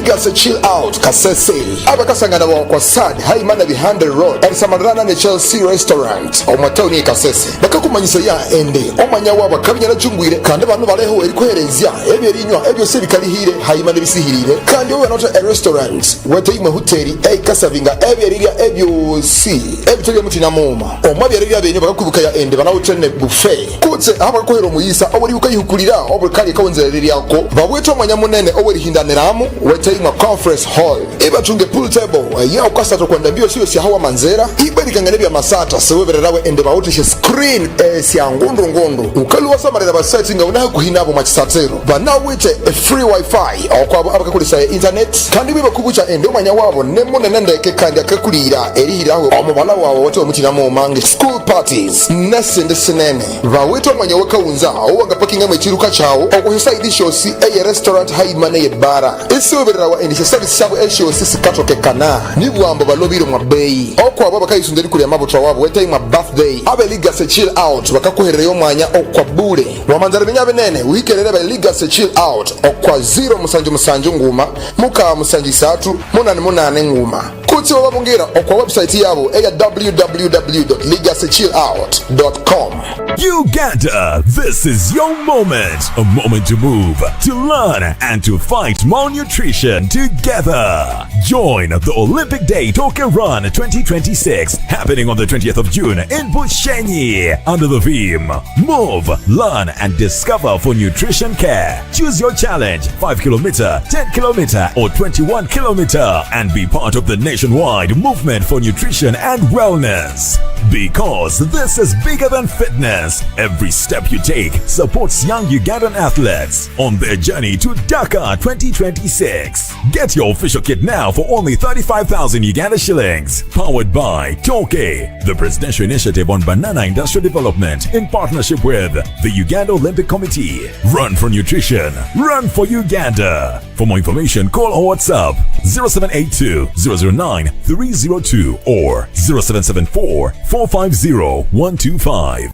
Legacy Chill Out Kasese abakasangana kwa sad haimana behind the road and samarana ne Chelsea restaurant omatoni Kasese bakakumanyisa ya ende omanya wabo kabinyana jungwire kandi abantu baleho eri kwerezya ebyerinywa ebyo sebikalihire haimana bisihirire kandi owe not a restaurant wete imwe hoteli kasavinga ebyerirya ebyo si ebitege mutina moma omabyerirya benyo bakakubuka ya ende banawutene buffet kutse abakohero muyisa obuli ukayihukulira obuli kali kawonzereri yako babweto omanya munene obuli hindaneramu wete imwe conference hall ibatunge pool table ya ukasato kwenda mbio siyo si hawa manzera ibarikangane bya masata sewebererawe ende bawutishe screen sya ngondo ukaluwa samarira basetting unaha kuhinabo machisatero banawite a free wifi okwabo abakakulisa internet kandi biba kubucha ende omanya wabo nemunene ndeke kandi akakulira erihiraho omubala wawo wote omutina mu mangi school parties nesende senene bawite omanya wakawunza owaga pakinga mwechiruka chawo okuhisa idishosi eye restaurant haimane ye bara isiwebererawa ende service sabo eshosi sikatoke kana nibwambo balobiro mwabeyi okwabo bakayisunderi kuli amabuto wabo wete ima birthday abe Legacy Chill Out bakakuherera omwanya okwabule wamanzara binyabe nene uhikerere ba Legacy Chill Out okwa 0 nguma muka musanji satu munane nguma kuti wababungira okwa website yabo eya www.legacychillout.com. Uganda, this is your moment. A moment to move, to learn, and to fight malnutrition together. Join the Olympic Day Tokyo Run 2026 happening on the 20th of June in Bushenyi under the theme Move, Learn, and Discover for Nutrition Care. Choose your challenge: 5 kilometer, 10 kilometer, or 21 kilometer, and be part of the nationwide movement for nutrition and wellness. Because this is bigger than fitness. Every step you take supports young Ugandan athletes on their journey to Dakar 2026. Get your official kit now for only 35,000 Uganda shillings. Powered by Toke, the presidential initiative on banana industrial development in partnership with the Uganda Olympic Committee. Run for nutrition. Run for Uganda. For more information, call or WhatsApp 0782 009 302 or 0774 450 125.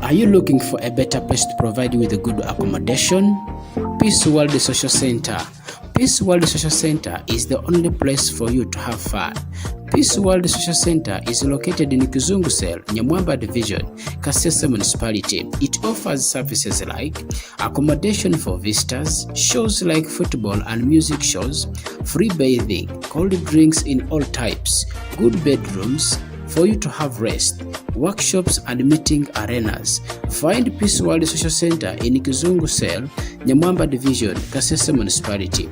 Are you looking for a better place to provide you with a good accommodation? Peace World Social Center. Peace World Social Center is the only place for you to have fun. Peace World Social Center is located in Kizungu Cell, Nyamwamba Division, Kasese Municipality. It offers services like accommodation for visitors, shows like football and music shows, free bathing, cold drinks in all types, good bedrooms for you to have rest, workshops and meeting arenas. Find Peace World Social Center in Kizungu Cell, Nyamwamba Division, Kasese Municipality.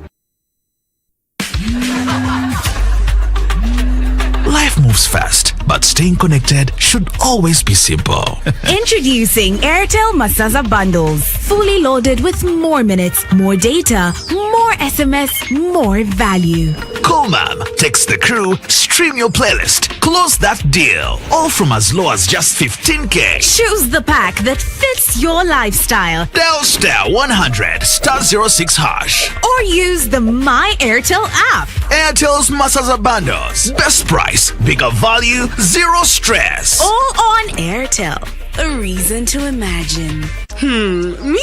Life moves fast, but staying connected should always be simple. Introducing Airtel Masaza Bundles. Fully loaded with more minutes, more data, more SMS, more value. Cool, ma'am. Text the crew, stream your playlist, close that deal. All from as low as just 15K. Choose the pack that fits your lifestyle. Dial star 100 star 06 hash. Or use the My Airtel app. Airtel's Masaza Bundles. Best price, bigger value, zero stress. All on Airtel. A reason to imagine. Me?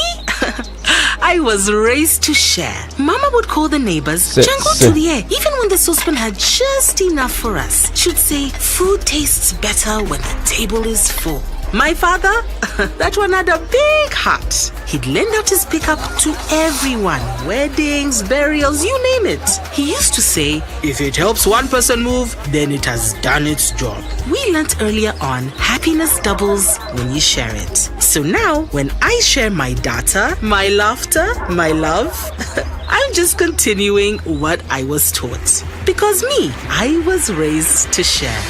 I was raised to share. Mama would call the neighbors, jangle to the air, even when the saucepan had just enough for us. She'd say, food tastes better when the table is full. My father, that one had a big heart. He'd lend out his pickup to everyone. Weddings, burials, you name it. He used to say, if it helps one person move, then it has done its job. We learnt earlier on, happiness doubles when you share it. So now, when I share my data, my laughter, my love, I'm just continuing what I was taught. Because me, I was raised to share.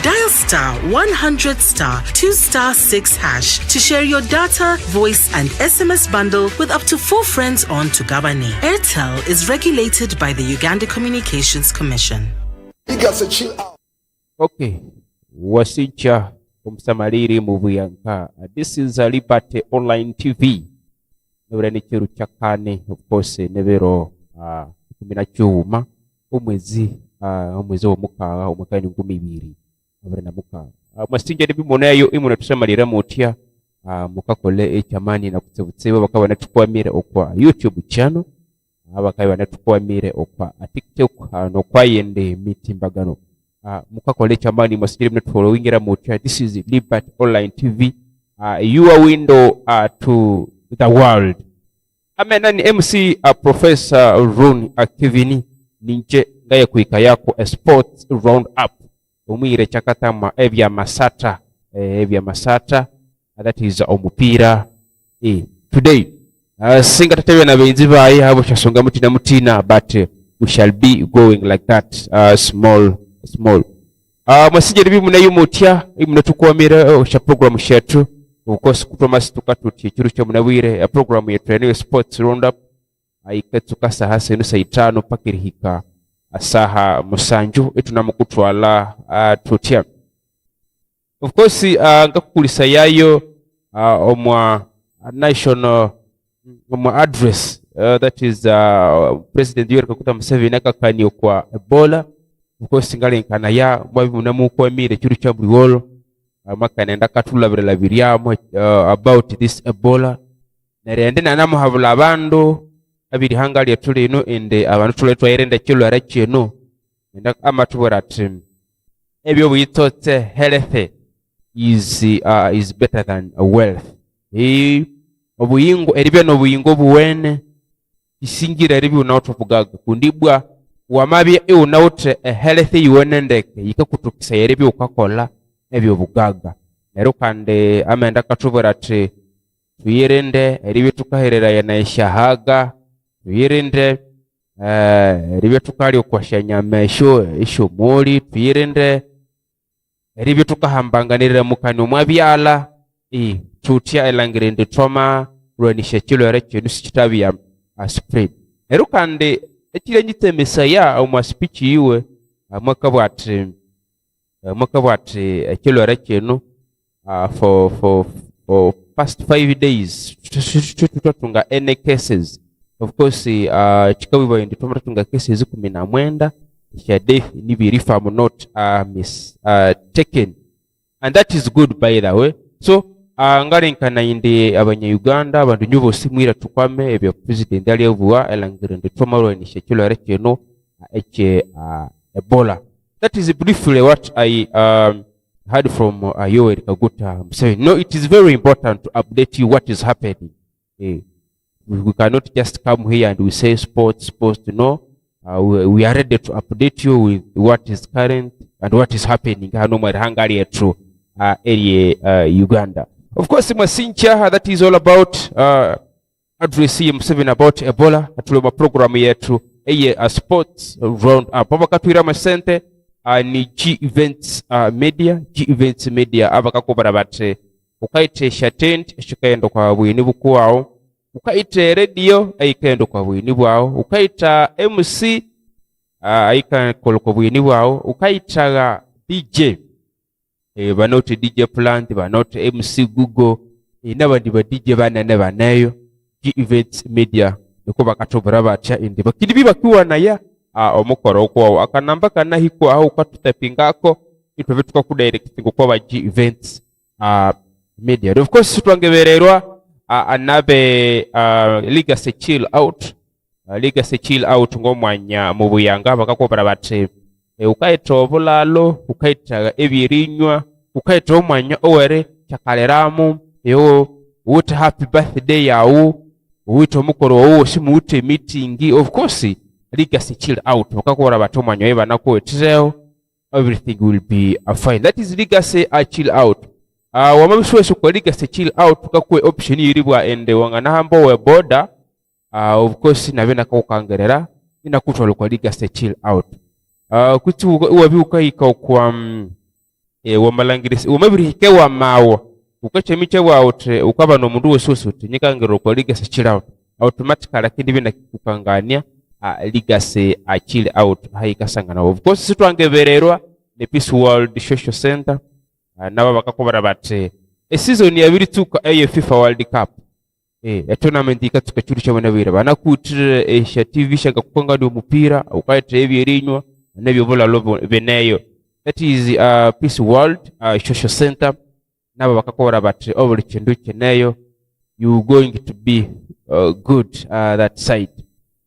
Dial star 100 star 2 star 6 hash to share your data, voice, and SMS bundle with up to 4 friends on Tugabani. Airtel is regulated by the Uganda Communications Commission. Okay, Wasicha Umsamariri Muvuyanka. This is a Liberty Online TV. Neverani Chiru Chakane, of course, Nevero Kuminachuma, Umwezi wa muka, Umakani Ngumibiri. Abrena muka mastinja debi monayo imuna tusamalira mutya mukakole echamani na kutsebutsewe bakabana tukwamira okwa YouTube channel abakayi banatukwamire okwa TikTok nokwayende mitimbagano mukakola ekyamaani mwasigire munatufollowingira mutya. This is Liberty Online TV, your window to the world. Amenani MC Professor Ron Akivini ninje ngaye kuika yako a sports roundup umwire chakatama evya masata that is omupira today singa tatewe na benzi baye habo chasonga mutina but we shall be going like that small masije ribi munayo mutya imunatukwamira sha program shetu ukosi kutomasi tukatuti chiru cha munawire program yetu ya sports roundup aiketsuka saha senu saitano pakirihika asaha musanju etunamukutwala tutya. Of course ngakukulisa yayo omwa national omwa address that is President Yoweri Kaguta Museveni akakaniyo kwa Ebola. Of course ngalenkana ya mwabi munamukwamire chiru cha buliwolo makanenda katulabirala biryamu about this Ebola nerende nanamuhabula abandu abiri hangali yatuli ino ende abantu tuletwa yerenda kilo aracheno enda amatubora ati ebyo buyitotse health is better than wealth. Obuyingo eribya no buyingo buwene isingira eribi unaotovugaga kundibwa wamabye unaote health yiwonendeke yikakutukisa eribi ukakola ebyo bugaga nero kande amenda katubora ati tuyirinde eribi tukaherera yanayishahaga tuyirinde ribe tukali okwashanya mesho isho moli tuyirinde ribe tukahambanganirira mukani omwabyala tutya elangirinde trauma rwanisha kilo yarecho nusichitabi ya spread ero kandi ekire nyitemesa ya omwa speech yiwe mwakabwati kilo yarecho no for past 5 days tutunga any cases. Of course chikawiwa ndi tumatunga cases 19 ya death ni verified not taken, and that is good by the way. So ngalenkana indi abanya Uganda abandu nyubo simwira tukwame ebyo president ali ovuwa elangire ndi tomorrow ni shekilo rekeno Ebola. That is briefly what I heard from Yoweri Kaguta Museveni. No, it is very important to update you what is happening. We cannot just come here and we say sports. No, we are ready to update you with what is current and what is happening. Hungary through area Uganda. Of course, Masincha, that is all about addressing Museveni about Ebola. Atulema program yetu a sports roundup. Abakatwira masente ni G Events Media abakakubara bate ukaite shatent eshikaendo kwa bwini bukwao ukaite radio aikendo kwa bwini bwao ukaita MC aikakolo kwa bwini bwao ukaita DJ banote DJ Plant banote MC Google n'abandi ba DJ banane banayo G Events Media niko bakatobora batya indi bakiri bibakiwa naya omukoro kwa akanamba kanahiko aho ukatutapingako itwe tukakudirect kwa ba G Events Media. Of course twangebererwa anabe legacy chill out ngomwanya mu buyanga bakakobora bati ukaita obulalo ukaita ebirinywa ukaita omwanya owere chakaleramu yo wote happy birthday yawo wito omukoro wo simuute meeting. Of course legacy chill out bakakobora bati omwanya we banakwetizeo everything will be fine. That is legacy chill out. Wamabishwe kwa legacy chill out tukakwe option iribwa ende wangana hambo we border. Of course nabena kaukangerera inakutwa kwa legacy chill out. Kutu uwabi ukahika kwa wamalangirisi umabirihike wa mawa ukache miche wa out ukaba no mundu wesusuti nyikangero kwa legacy chill out automatically lakini bina kukangania legacy chill out haikasangana. Of course situangebererwa ne Peace World Social Center naba bakakobara bati season ya biri tuka FIFA World Cup a tournament ikatuka churi cha banabira banakutire Asia TV shaka kukonga ndi umupira ukaite ebyerinywa nebyo bola lobo beneyo. That is Peace World Social Center naba bakakobara bati over chindu cheneyo you going to be good that side.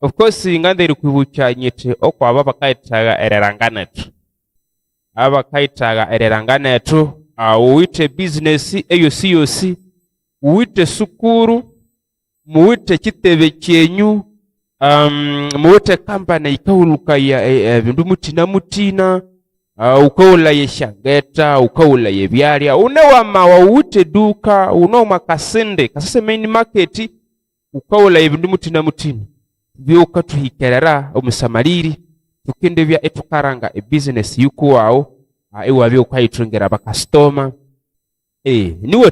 Of course ngande iri kwibuka nyete okwa abakaitaga ereranganetu abakaitaga ereranganetu uwite business eyo siyosi uwite sukuru muwite kitebe kyenyu muwite company ikawuluka ya bindu mutina ukawula yeshangeta ukawula yebyalya unewama wawite duka unoma kasende kasase main market ukawula ibindu mutina byuka tuhikerera omusamaliri tukende bya etukaranga business yuko wao ewa byo kwayitungera ba customer niwe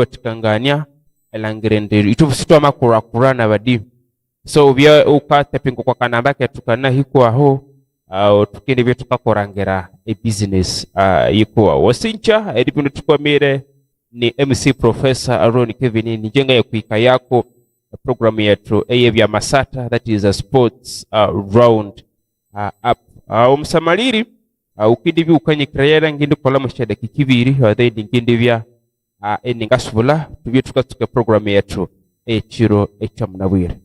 tikangania elangirende itubusitwa makura na badi so bya ukatepingo kwa kanamba ke tukana hiko aho tukende bya tukakorangera business yuko wasincha edibino tukomere ni MC Professor Aaron Kevin ni jenga ya kuika yako program yetu vya masata, that is a sports round up umusamaliri ukindi byo ukanyikirera ngindi kola mushada kikibiri then ngindi bya eningasubula tubye tukatuka program yetu chiro echamnabwire.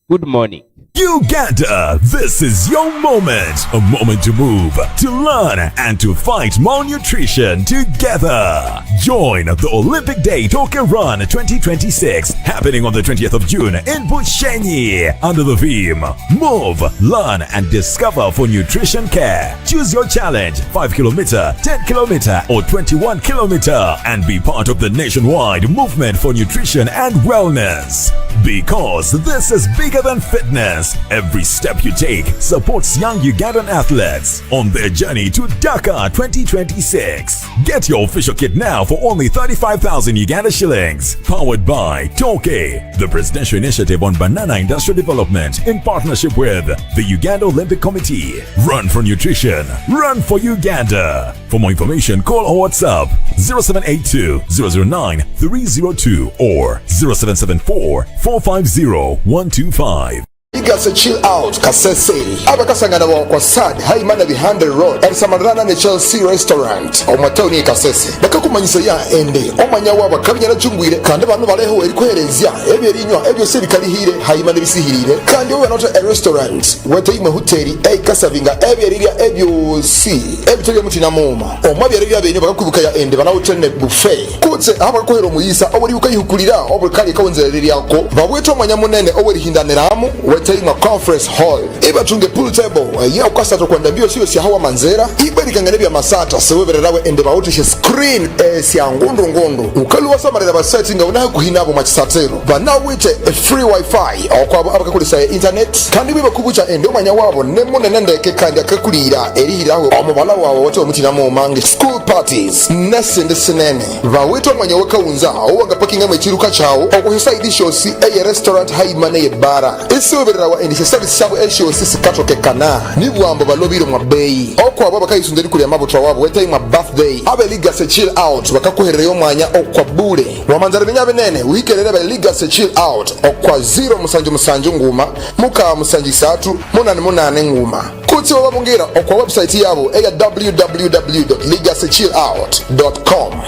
Good morning Uganda, this is your moment. A moment to move, to learn, and to fight malnutrition together. Join the Olympic Day Talk and Run 2026, happening on the 20th of June in Bushenyi, under the theme, Move, Learn, and Discover for Nutrition Care. Choose your challenge, 5 kilometer, 10 kilometer, or 21 kilometer, and be part of the nationwide movement for nutrition and wellness. Because this is bigger than fitness. Every step you take supports young Ugandan athletes on their journey to Dakar 2026. Get your official kit now for only 35,000 Uganda shillings. Powered by Toke, the presidential initiative on banana industrial development in partnership with the Uganda Olympic Committee. Run for nutrition. Run for Uganda. For more information, call or WhatsApp 0782 009 302 or 0774 450 125. Igase chill out kasese abakasangana kwa sad haimana behind the road and samarana ne Chelsea restaurant omatoni kasese bakakumanyisa ya ende omanya waba kabanya na jungwire kandi abantu baleho eri kwerezya ebyerinywa ebyo serikali hire haimana bisihirire kandi we not a restaurant wete ima hoteli kasavinga ebyeriria ebyo si ebitege mutina moma omabyerirya benye bakakubuka ya ende bana hoteli buffet kutse abakohero muyisa oburi ukayihukulira obukali kawonzererya ko babweto omanya munene oburi hindaniramu Taima conference hall iba tunge pool table ya ukasa kwenda mbio sio si hawa manzera iba likanganebya masata sewebererawe ende bawutishe screen siya ngondo ukaluwa samarira basetting unaho kuhinabo machisatero banawite free wifi okwa abakakulisa internet kandi biba kubucha ende omanya wabo nemone nendeke kandi akakulira erihiraho omubala wawo wote omutina mu mange school parties nesende senene bawito omanya wakaunza owanga parking amachiruka chawo okuhisa idishosi restaurant haimane yebara rawa indi sesali sabo esho sisi katoke kana nibwambo balobiro mwa bei okwa baba kayisunderi kuli amabutra wabo weta ma birthday abe liga se chill out bakakuherera mwanya okwa bure wamanzara binyabe nene wikerera ba liga se chill out okwa 0 musanju nguma muka musanji 3 munane nguma kuti wabongira okwa website yabo eya www.ligasechillout.com.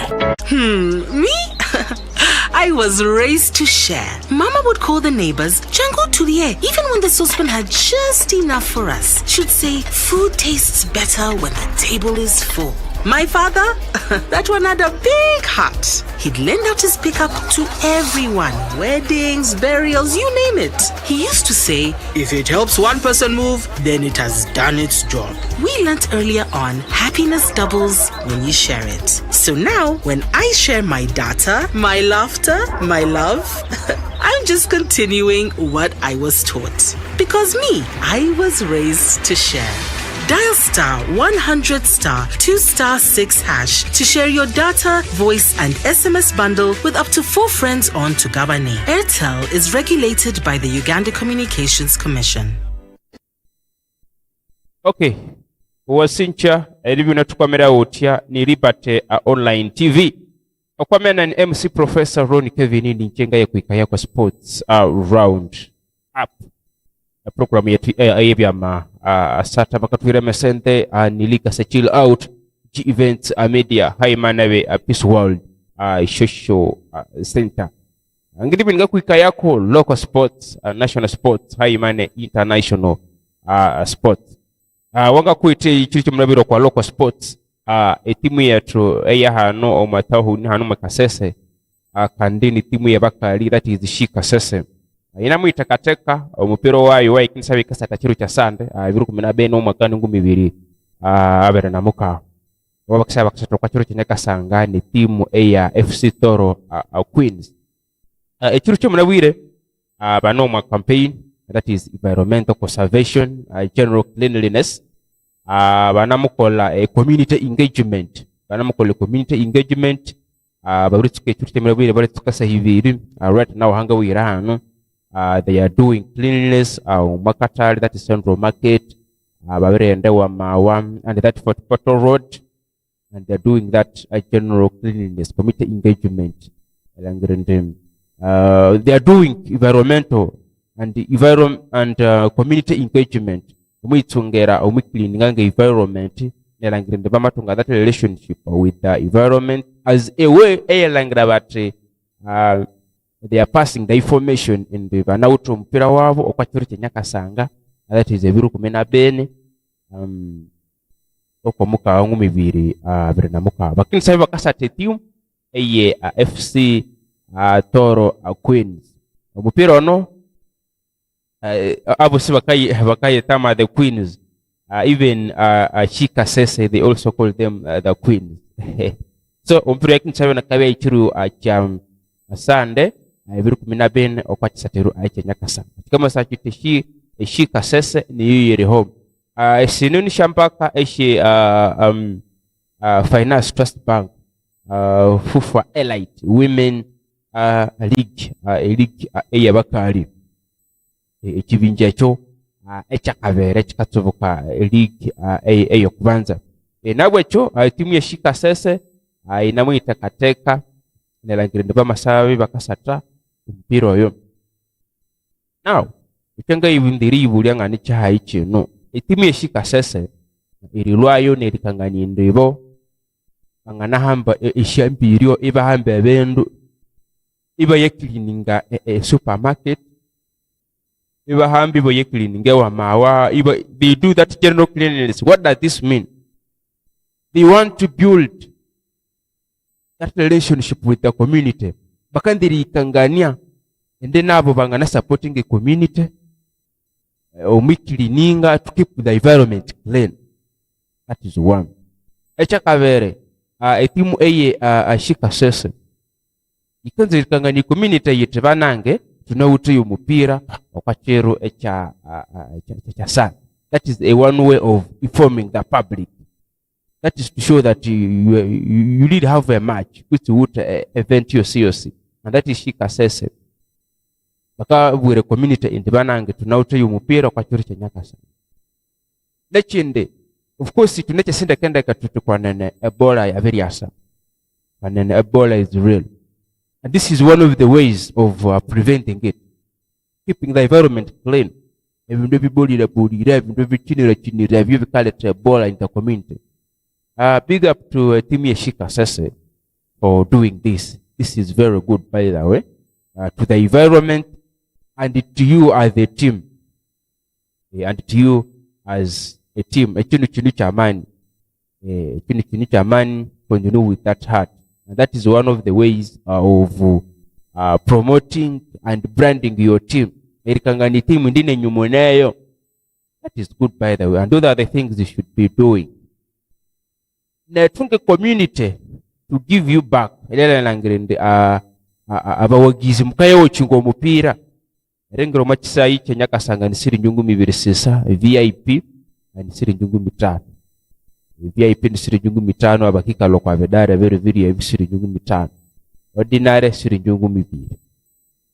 Me? I was raised to share. Mama would call the neighbors, Jango Tulie, even when the saucepan had just enough for us. She'd say, food tastes better when the table is full. My father, that one had a big heart. He'd lend out his pickup to everyone. Weddings, burials, you name it. He used to say, if it helps one person move, then it has done its job. We learnt earlier on, happiness doubles when you share it. So now, when I share my data, my laughter, my love, I'm just continuing what I was taught. Because me, I was raised to share. Dial *100*2*6# to share your data, voice, and SMS bundle with up to 4 friends on Tugabane. Airtel is regulated by the Uganda Communications Commission. Okay. Wasincha elibu natukamera otia ni Liberty online TV. Okwamena ni MC Professor Ron Kevin ni njenga ya kuikaya kwa sports round up. Program yetu ayebya asata bakatwira mesente nilika se chill out G events media haimanawe peace world social center Angidi nga kuika yako local sports, national sports, haimane international sports. Wanga kuite ichicho mnabiro kwa local sports, timu yetu eya hano omatahu ni hano makasese, kandini timu ya bakali, that is Shi Kasese. Inamu itakateka omupiro wayo wa ikinsabe kasata chiru cha sande, ibiru 12 no makani ngumi 2 abere namuka. Wabakisaba kasata kwa chiru chinyaka sanga ni timu eya FC Toro Queens. Chiru cho mnabire banoma campaign, that is environmental conservation, general cleanliness. Banamukola community engagement. Banamukola community engagement. Barutuke chiru cho mnabire bari tukasa hiviri. Right now hanga wira hano. They are doing cleanliness, Makatari, that is Central Market, and that for Portal Road, and they are doing that general cleanliness, community engagement. They are doing environmental and community engagement. Cleaning environment, that relationship with the environment as a way, they are passing the information in the banauto mpira wavo okwachuri chenyaka sanga, that is ebiru 12 okomuka ngumi 2 birina muka bakini sabe bakasate team eye FC Toro Queens omupira ono abo si bakaye tama the Queens, even Shi Kasese, they also call them the Queens. So omupira yakini sabe nakabe ichiru Sunday ibiru 12 okwachisatiru aichenyaka sanga kama sachite Shi Kasese ni yiri home sinuni shampaka Finance Trust Bank Fufa Elite Women League eyabakali ekibinja kyo ekyakabere kikatubuka league eyokubanza nabwe kyo timu ya Shi Kasese inamwita kateka nelangirinde bamasabe bakasata mpiro yo. Now ikenga ibindiri ibulya ngani cyahayi kino itimu ya Shi Kasese irilwayo nerikangani ndebo angana hamba ishambiriyo iba hamba bendu iba yeklininga supermarket iba hambi bo yeklininga wa mawa iba, they do that general cleanliness. What does this mean? They want to build that relationship with the community. Bakandiri ikangania and then abo bangana supporting the community omiklininga to keep the environment clean. That is one. Echakavere etimu eye Shi Kasese ikanze ikangani community yete banange tunawuti umupira okwachero echa sana. That is a one way of informing the public. That is to show that you did have a match which would event your COC, and that is Shi Kasese. Baka bwire community indibanange tunawuti umupira okwachero chenyaka sana. Lechinde of course tuneche sinde kenda katutu kwa nene Ebola ya veriasa. Kwa nene Ebola is real. And this is one of the ways of preventing it. Keeping the environment clean. Everybody the body, every chinira, you call it Ebola in the community. Big up to Team Shi Kasese for doing this. This is very good, by the way. To the environment and to you as a team. And to you as a team. Chinu chamani. Chinu chamani continue with that heart. And that is one of the ways of promoting and branding your team. Erikangani team ndine nyumoneyo. That is good, by the way. And those are the things you should be doing. Netunge community to give you back. Elele langirinde abawagizi mukayo chingo mupira. Rengero machisayi chenyaka sanga nisiri njungu 2 VIP and nisiri njungu 5. VIP nisiri njungu 5 abakika lokwa vedare very nisiri njungu 5. Ordinary nisiri njungu 2.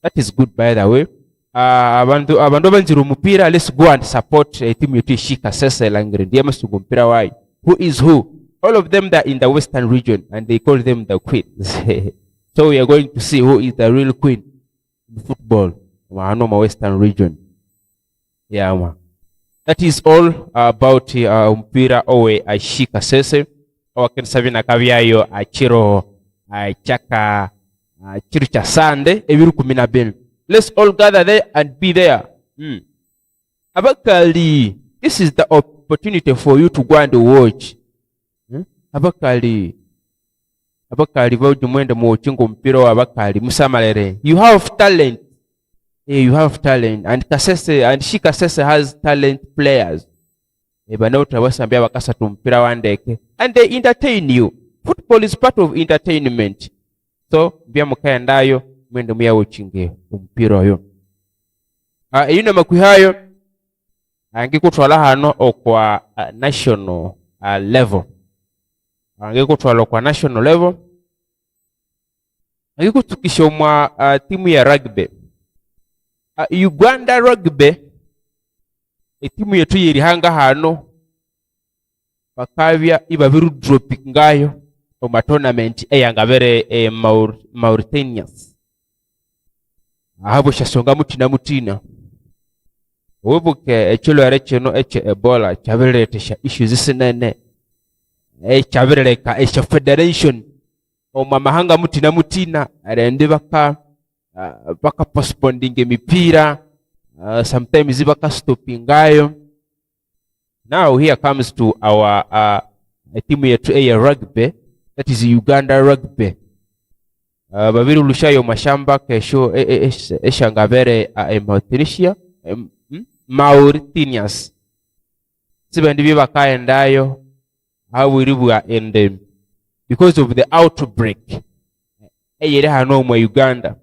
That is good, by the way. Abandu banziru mupira, let's go and support team yetu Shi Kasese langirinde yamasugo mpira wayi. Who is who? All of them that are in the western region, and they call them the queens. So we are going to see who is the real queen in football. Mahanoma western region. Yeah, man. That is all about mpira owe Shi Kasese. Wakensavina kaviayo achiro chaka chiru cha Sunday ebiru 12. Let's all gather there and be there. Abakali, this is the opportunity for you to go and watch. Abakali bauji mwende muchingo mpira wa abakali musamalere. You have talent. You have talent, and she Kasese has talent players. Banauta basambia bakasatu mpira wandeke, and they entertain you. Football is part of entertainment. So mbia mukaendayo mwende muya watchinge mpira yo. Yuna makwihayo angikutwala hano okwa national level. Angikutwala kwa national level. Angikutukisha mwa timu ya rugby. Uganda rugby timu yetu yirihanga hano bakavya ibabiru dropping ngayo mu tournament eyangabere Mauritanians ahabo shasonga mutina webuke ekilwere kino Ebola kyabiretesha issues sinene kyabireka federation omamahanga mutina arende baka postponing emipira, sometimes baka stopping ngayo. Now here comes to our team yetu ya rugby, that is Uganda rugby. Babiru lushayo mashamba kesho eshangabere Mauritanians. Sibendi bibaka endayo hawiribwa ende because of the outbreak eyere hano mu Uganda.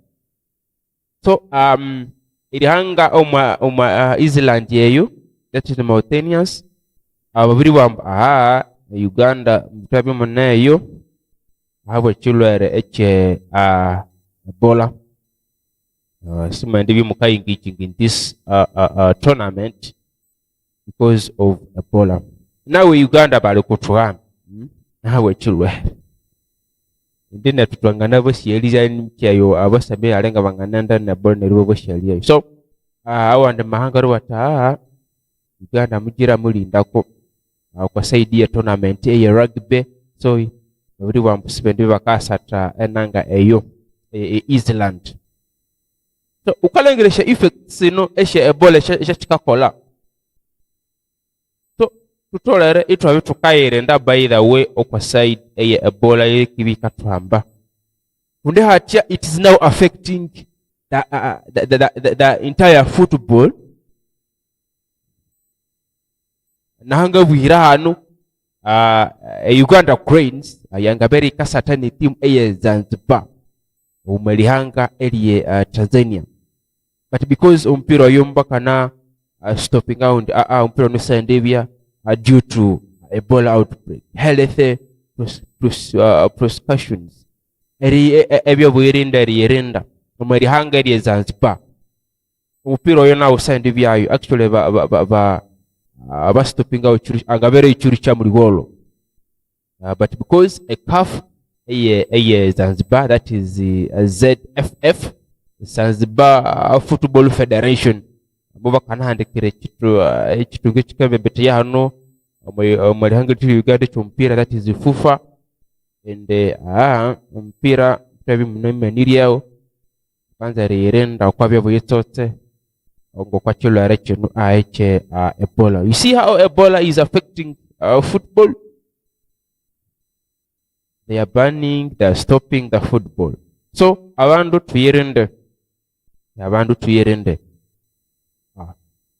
So irihanga oma Island yeyo, that is the Mauritanians. Babiri wamba Uganda mutabi muneyo habo chilwere eche Ebola. Simendi bi mukayingi in this tournament because of Ebola. Now Uganda bali kutwa nawe chilwere ndine tutwangana bosheliza nkyayo abasabe alenga bangananda na bone ribo bosheliya. So awande mahanga ruwata Uganda mugira mulindako kwa side ya tournament ya rugby. So buri bampusibendi bakasata enanga eyo Island. So ukalengeresha effects no eshe Ebola eshe chikakola. So tutolere itwa tukayire nda by the way okwa side ya Ebola yekibika tuhamba kunde hatia it is now affecting the entire football. Nahanga bwira hano Uganda Cranes yangaberi kasatani team ya Zanzibar umelihanga eliye Tanzania, but because umpiro yomba kana stopping out umpiro nusendevia due to Ebola outbreak, health precautions ebyo bwirinda yerinda umelihanga eliye Zanzibar umpiro yona usendevia actually ba stopping out angabere ichuri cha muligolo, but because a CAF a Zanzibar, that is ZFF, Zanzibar Football Federation, boba kana handikire chitu gechikabe bete ya hano omulihanga tu Uganda chumpira, that is FUFA, and mpira tabi munome niriyao kwanza riyerenda kwa bya buyitotse ongo kwa chilwere chinu aiche Ebola. You see how Ebola is affecting football? They are banning, they are stopping the football. So abandu tuyirinde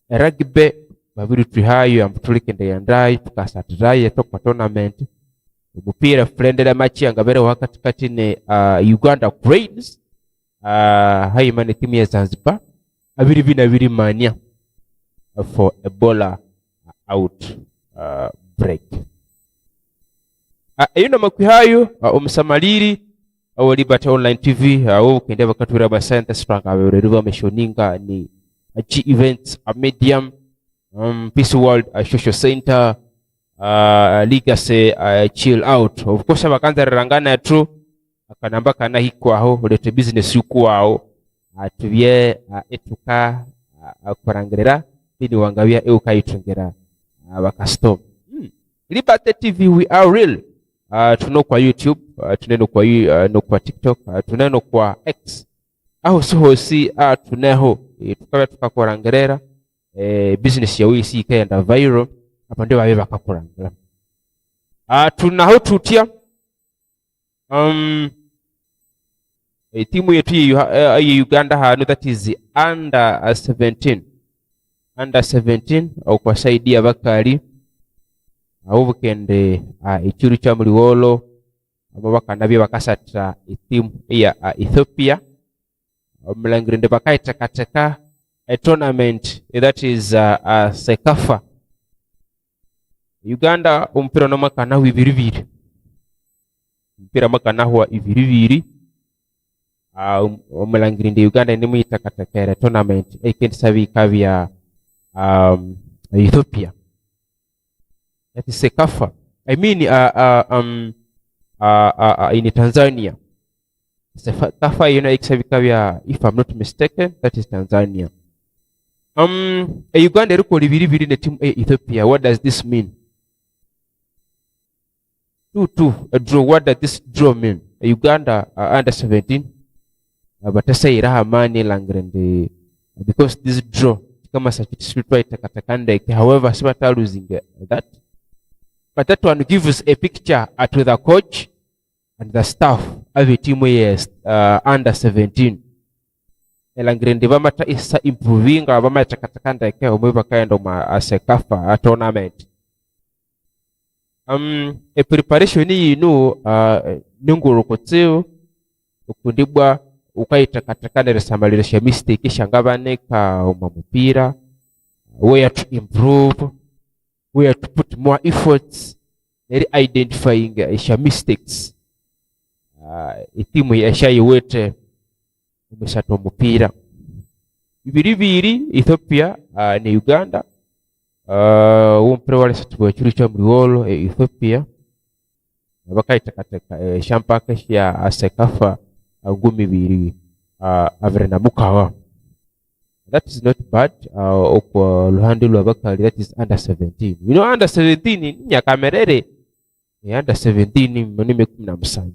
rugby babiri tuhayo amtulikende yandai tukasatiraye tokwa tournament umupira friendly match angabere wakatikati ne Uganda Cranes haimane timu ya Zanzibar abiri bina mania for Ebola outbreak. Ayuna makwihayo umsamaliri Liberty Online TV ukende bakatwira ba center strong abereriva meshoninga ni G events a medium Peace World Social Center Legacy chill out. Of course abakanza rangana tu akanamba kana hikwaho ulete business yukwao atubye etuka akurangerera bini wangabya eukayitungera abakastom. Liberty TV, we are real. tuno kwa YouTube, tuneno kwa no kwa TikTok, tuneno kwa X. Aho sohosi tuneho tukaba tukakorangerera business ya wisi ikaenda viral apa ndio babe bakakurangera. Tunaho tutia timu yetu ya Uganda hano, that is under 17 au kwa saidi ya bakali aho bukende ikiru cha muliwolo abo bakanabye bakasatra timu ya Ethiopia omulangirinde bakaitekateka a tournament that is Sekafa Uganda umpira no makana wibiribiri mpira makana huwa ibiribiri omulangirinde Uganda ni muitakatekere tournament ekendi sabika bya Ethiopia, that is Sekafa. I mean in Tanzania Sekafa ikisabika bya, if I'm not mistaken, that is Tanzania. Uganda riko libiribiri ne team Ethiopia. What does this mean? 2-2 a draw. What does this draw mean? Uganda under 17 batasayira hamani langrende because this draw kama sakiti spiritual itakatakanda. However, Sibata losing that, but that one gives a picture to the coach and the staff of a team under 17. Elangrende bamata isa improving abama itakatakanda yake omwe kaenda ma Sekafa tournament. A preparation ningurukoteo ukundibwa ukaitakataka resamalirisha mistake shangabaneka umamupira, where to improve, where to put more efforts, identifying mistakes. Itimu yashaiwete umeshato mupira ibiribiri Ethiopia ni Uganda. Umpira wale satuwa churu cha mliwolo Ethiopia bakaitakateka shampaka ya Sekafa ngumi biri averena mukawa. That is not bad. Okwa luhande lwa bakali, that is under 17. You know under 17 nyakamerere under 17 munime 17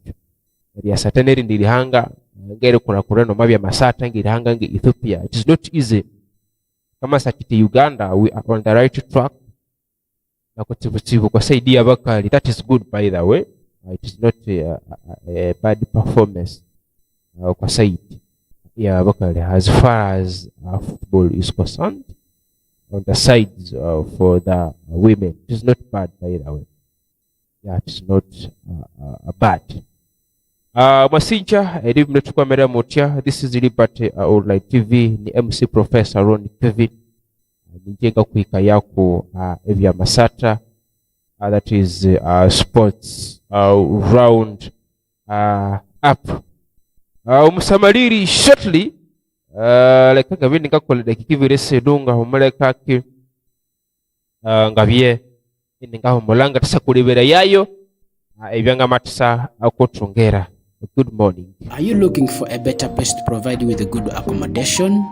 ya sataneri ndilihanga ngere kuna kureno mabya masata ngilihanga ngi Ethiopia. It is not easy. Kama sakiti Uganda, we are on the right track na kutibu kwa saidi ya bakali. That is good, by the way. It is not a bad performance kwa saidi ya bakali as far as football is concerned on the sides for the women. It is not bad, by the way. Yeah, it is not bad. Masinja elimu netukwa mera motia. This is Liberty Online TV. Ni MC Professor Ron Kevin. Nijenga kuika yako evya masata. That is sports round up. Umusamaliri shortly like gavini ngakole dakikivire sedunga humuleka ki ngavye ngaho mulanga tasa kulibera yayo ebyanga matisa akotongera. Good morning. Are you looking for a better place to provide you with a good accommodation?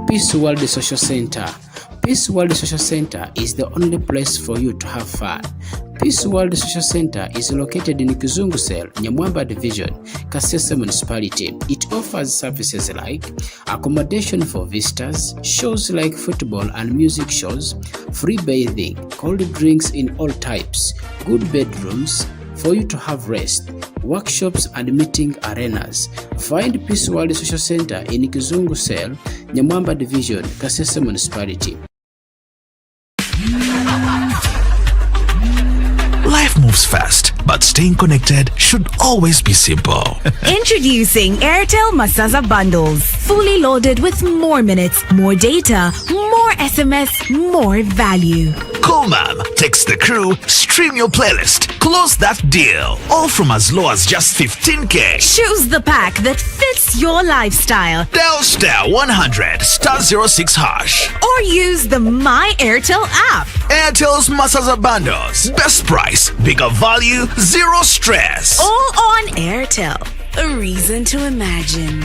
Peace World Social Center. Peace World Social Center is the only place for you to have fun. Peace World Social Center is located in Kizungu Cell, Nyamwamba Division, Kasese Municipality. It offers services like accommodation for visitors, shows like football and music shows, free bathing, cold drinks in all types, good bedrooms for you to have rest, workshops and meeting arenas. Find Peace World Social Center in Kizungu Cell, Nyamwamba Division, Kasese Municipality. Life moves fast, but staying connected should always be simple. Introducing Airtel Masaza Bundles. Fully loaded with more minutes, more data, more SMS, more value. Cool, ma'am. Text the crew, stream your playlist, close that deal. All from as low as just 15K. Choose the pack that fits your lifestyle. Dial star 100 star 06 hash. Or use the My Airtel app. Airtel's Masaza Bundles. Best price, bigger value, zero stress. All on Airtel. A reason to imagine.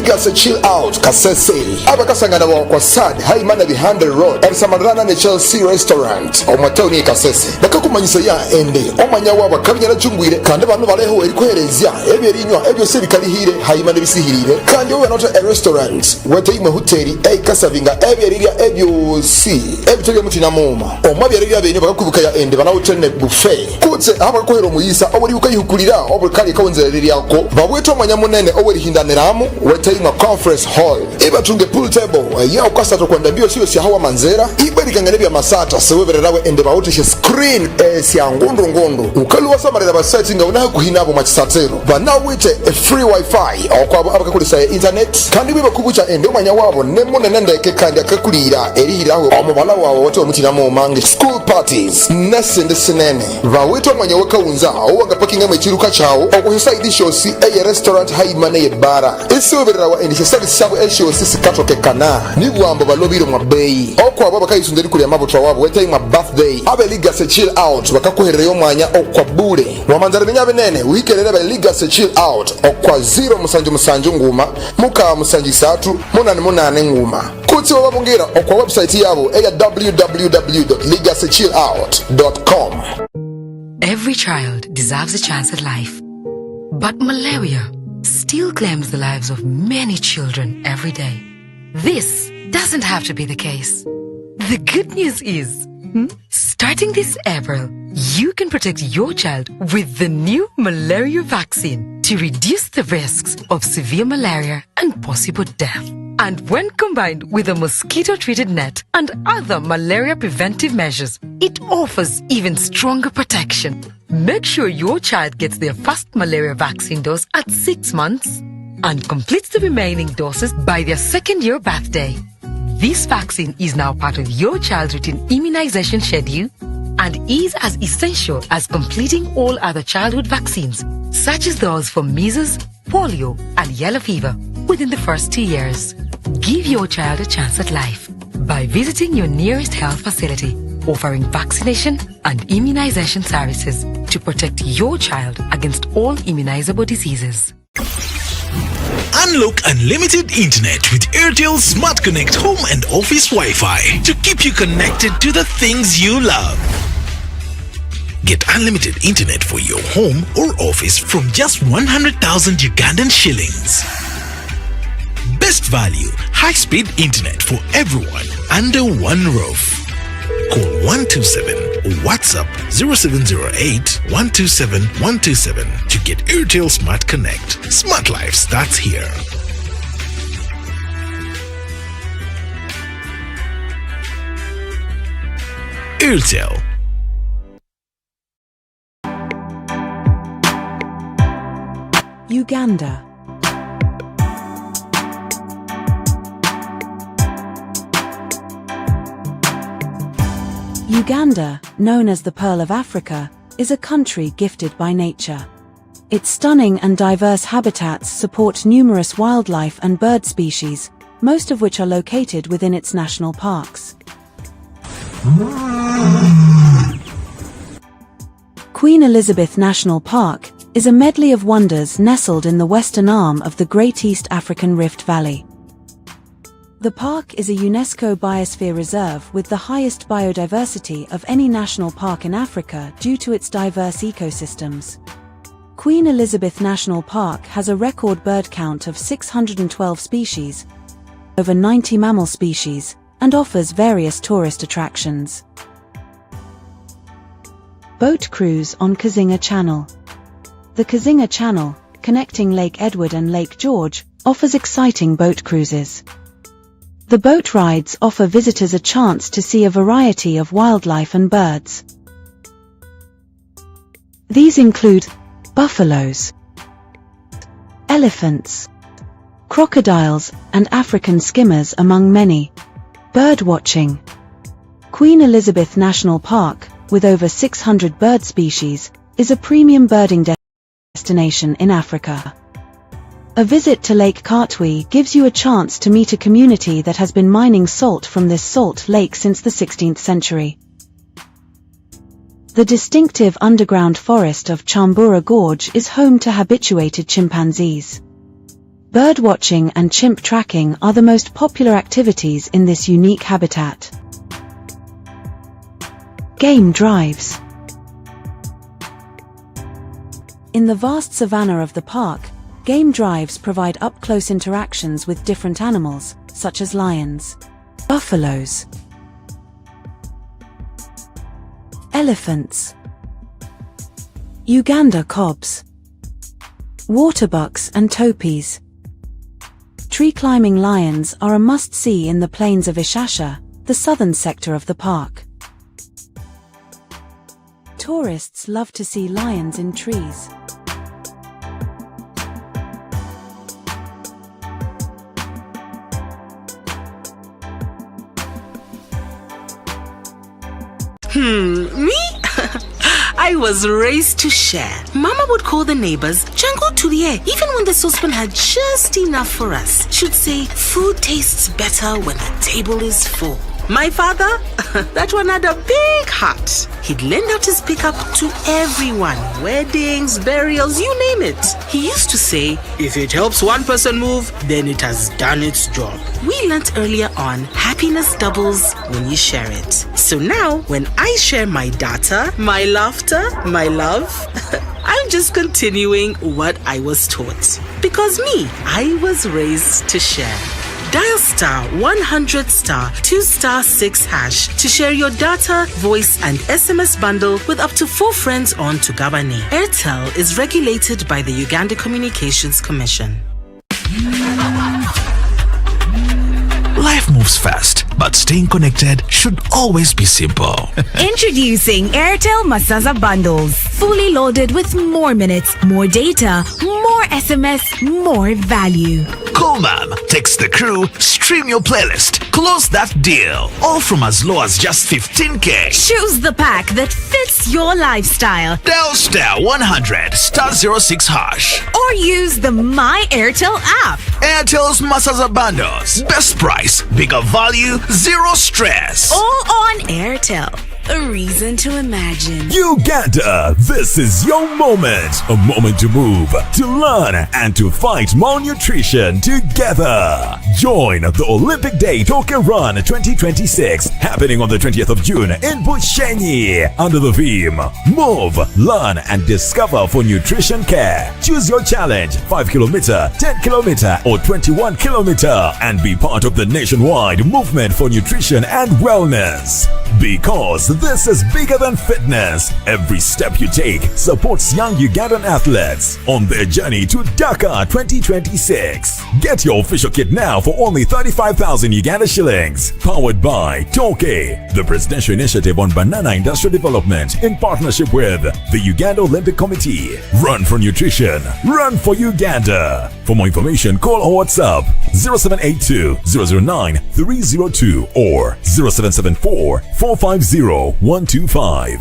Legacy Chill Out Kasese abakasangana kwa Sad Haimana Behind Road erisamarana ne Chelsea Restaurant omwatoni Kasese bakakumanyisa ya ende omanya wabo kabinyana cyungwire kandi abantu baleho erikoherezya ebyerinywa ebyo se bikalihire Haimana bisihirire kandi we not a restaurant weteyima hoteli kasavinga ebyeriria ebyo si ebitege mutina moma omwabyeriria benyo bakakubuka ya ende bana hoteli buffet kutse abakohero muyisa obuli ukayihukulira obukali kawonzereriako babweto omanya munene obuli hindaniramu weteyima conference hall ibatunge pool table ya ukasato kwenda bio sio si hawa manzera ibarikangane bya masata sewebererawe ende bawutishe screen sya ngondo ukaluwa samarira basettinga unaha kuhinabo machisatero banawite a free wifi okwabo abakakulisa internet kandi biba kubucha ende omanya wabo nemunene ndeke kandi akakulira erihiraho omubala wawo wote omutina mu mange school parties nesende sinene bawite omanya wakawunza owanga pakinga mechiruka chawo okuhisa idishosi restaurant Haimana ye bara isiwebererawa ende sabo eshosi sikatoke kana nibwambo balobiro mwabeyi okwabo bakayisunderi kuli amabuto wabo wetayima birthday abe Legacy Chill Out bakakuherera omwanya okwabure wamanzara binyabe nene wikerere ba Legacy Chill Out okwa 0 nguma muka musanji 3 8 nguma kutsi wababungira okwa website yabo eya www.legacychillout.com. Every child deserves a chance at life, but malaria still claims the lives of many children every day. This doesn't have to be the case. The good news is, starting this April, you can protect your child with the new malaria vaccine to reduce the risks of severe malaria and possible death. And when combined with a mosquito-treated net and other malaria preventive measures, it offers even stronger protection. Make sure your child gets their first malaria vaccine dose at 6 months and completes the remaining doses by their second-year birthday. This vaccine is now part of your child's routine immunization schedule and is as essential as completing all other childhood vaccines, such as those for measles, polio, and yellow fever within the first 2 years. Give your child a chance at life by visiting your nearest health facility, offering vaccination and immunization services to protect your child against all immunizable diseases. Unlock unlimited internet with Airtel Smart Connect Home and Office Wi-Fi to keep you connected to the things you love. Get unlimited internet for your home or office from just 100,000 Ugandan shillings. Best value, high-speed internet for everyone under one roof. Call 127 or WhatsApp 0708 127 127 to get Airtel Smart Connect. Smart life starts here. Airtel. Uganda. Uganda, known as the Pearl of Africa, is a country gifted by nature. Its stunning and diverse habitats support numerous wildlife and bird species, most of which are located within its national parks. Queen Elizabeth National Park is a medley of wonders nestled in the western arm of the Great East African Rift Valley. The park is a UNESCO Biosphere Reserve with the highest biodiversity of any national park in Africa due to its diverse ecosystems. Queen Elizabeth National Park has a record bird count of 612 species, over 90 mammal species, and offers various tourist attractions. Boat cruise on Kazinga Channel. The Kazinga Channel, connecting Lake Edward and Lake George, offers exciting boat cruises. The boat rides offer visitors a chance to see a variety of wildlife and birds. These include buffaloes, elephants, crocodiles, and African skimmers, among many. Bird watching. Queen Elizabeth National Park, with over 600 bird species, is a premium birding destination in Africa. A visit to Lake Katwe gives you a chance to meet a community that has been mining salt from this salt lake since the 16th century. The distinctive underground forest of Chambura Gorge is home to habituated chimpanzees. Birdwatching and chimp tracking are the most popular activities in this unique habitat. Game drives. In the vast savanna of the park, game drives provide up-close interactions with different animals, such as lions, buffaloes, elephants, Uganda cobs, waterbucks and topies. Tree-climbing lions are a must-see in the plains of Ishasha, the southern sector of the park. Tourists love to see lions in trees. Me? I was raised to share. Mama would call the neighbors, Jango Tulie, even when the saucepan had just enough for us. She'd say, food tastes better when the table is full. My father, that one had a big heart. He'd lend out his pickup to everyone. Weddings, burials, you name it. He used to say, if it helps one person move, then it has done its job. We learnt earlier on, happiness doubles when you share it. So now, when I share my data, my laughter, my love, I'm just continuing what I was taught. Because me, I was raised to share. Dial *100*2*6# to share your data, voice, and SMS bundle with up to 4 friends on Tugabane. Airtel is regulated by the Uganda Communications Commission. Life moves fast, but staying connected should always be simple. Introducing Airtel Masaza Bundles. Fully loaded with more minutes, more data, more SMS, more value. Cool mom, text the crew, stream your playlist, close that deal. All from as low as just 15K. Choose the pack that fits your lifestyle. Dial *100*06#. Or use the My Airtel app. Airtel's Masaza Bundles. Best price, bigger value, zero stress. All on Airtel. A reason to imagine. Uganda, this is your moment. A moment to move, to learn, and to fight malnutrition together. Join the Olympic Day Token Run 2026, happening on the 20th of June in Bushenyi, under the theme Move, Learn, and Discover for Nutrition Care. Choose your challenge, 5 kilometer, 10 kilometer, or 21 kilometer, and be part of the nationwide movement for nutrition and wellness. Because this is bigger than fitness. Every step you take supports young Ugandan athletes on their journey to Dakar 2026. Get your official kit now for only 35,000 Uganda shillings. Powered by Toke, the presidential initiative on banana industrial development in partnership with the Uganda Olympic Committee. Run for nutrition. Run for Uganda. For more information, call or WhatsApp 0782 009 302 or 0774 450 125.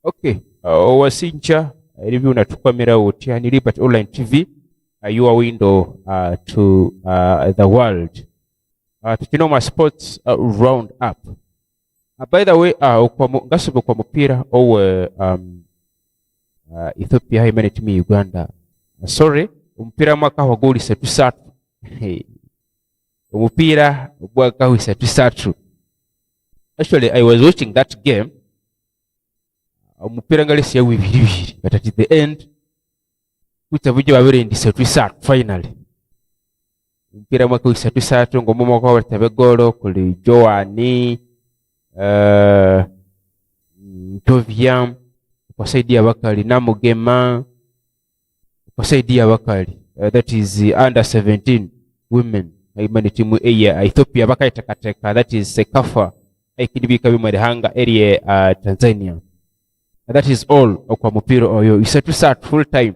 Okay, wasincha review natukwamira uti ani Liberty Online TV, your window to the world. Tukinoma sports roundup. By the way, ngasubu kwa mupira owe Ethiopia himeneti mi Uganda. Sorry, umupira mwaka wa goli 3 umupira mwaka wa 3. Actually, I was watching that game. Umupira ngalisi ya wibiri, but at the end, kutavuja wabere ndi 3 finally. Umupira mwaka wa 3 ngomo mwaka wa tabegolo kuli Joani, Toviam, kwa saidi ya wakali, Namugema, kwa saidi ya wakali. That is under 17 women. Haimani timu ya Ethiopia baka itakateka. That is Sekafa. Ikidibika bimwedehanga area Tanzania. And that is all kwa mupira oyo. Isa to start full time.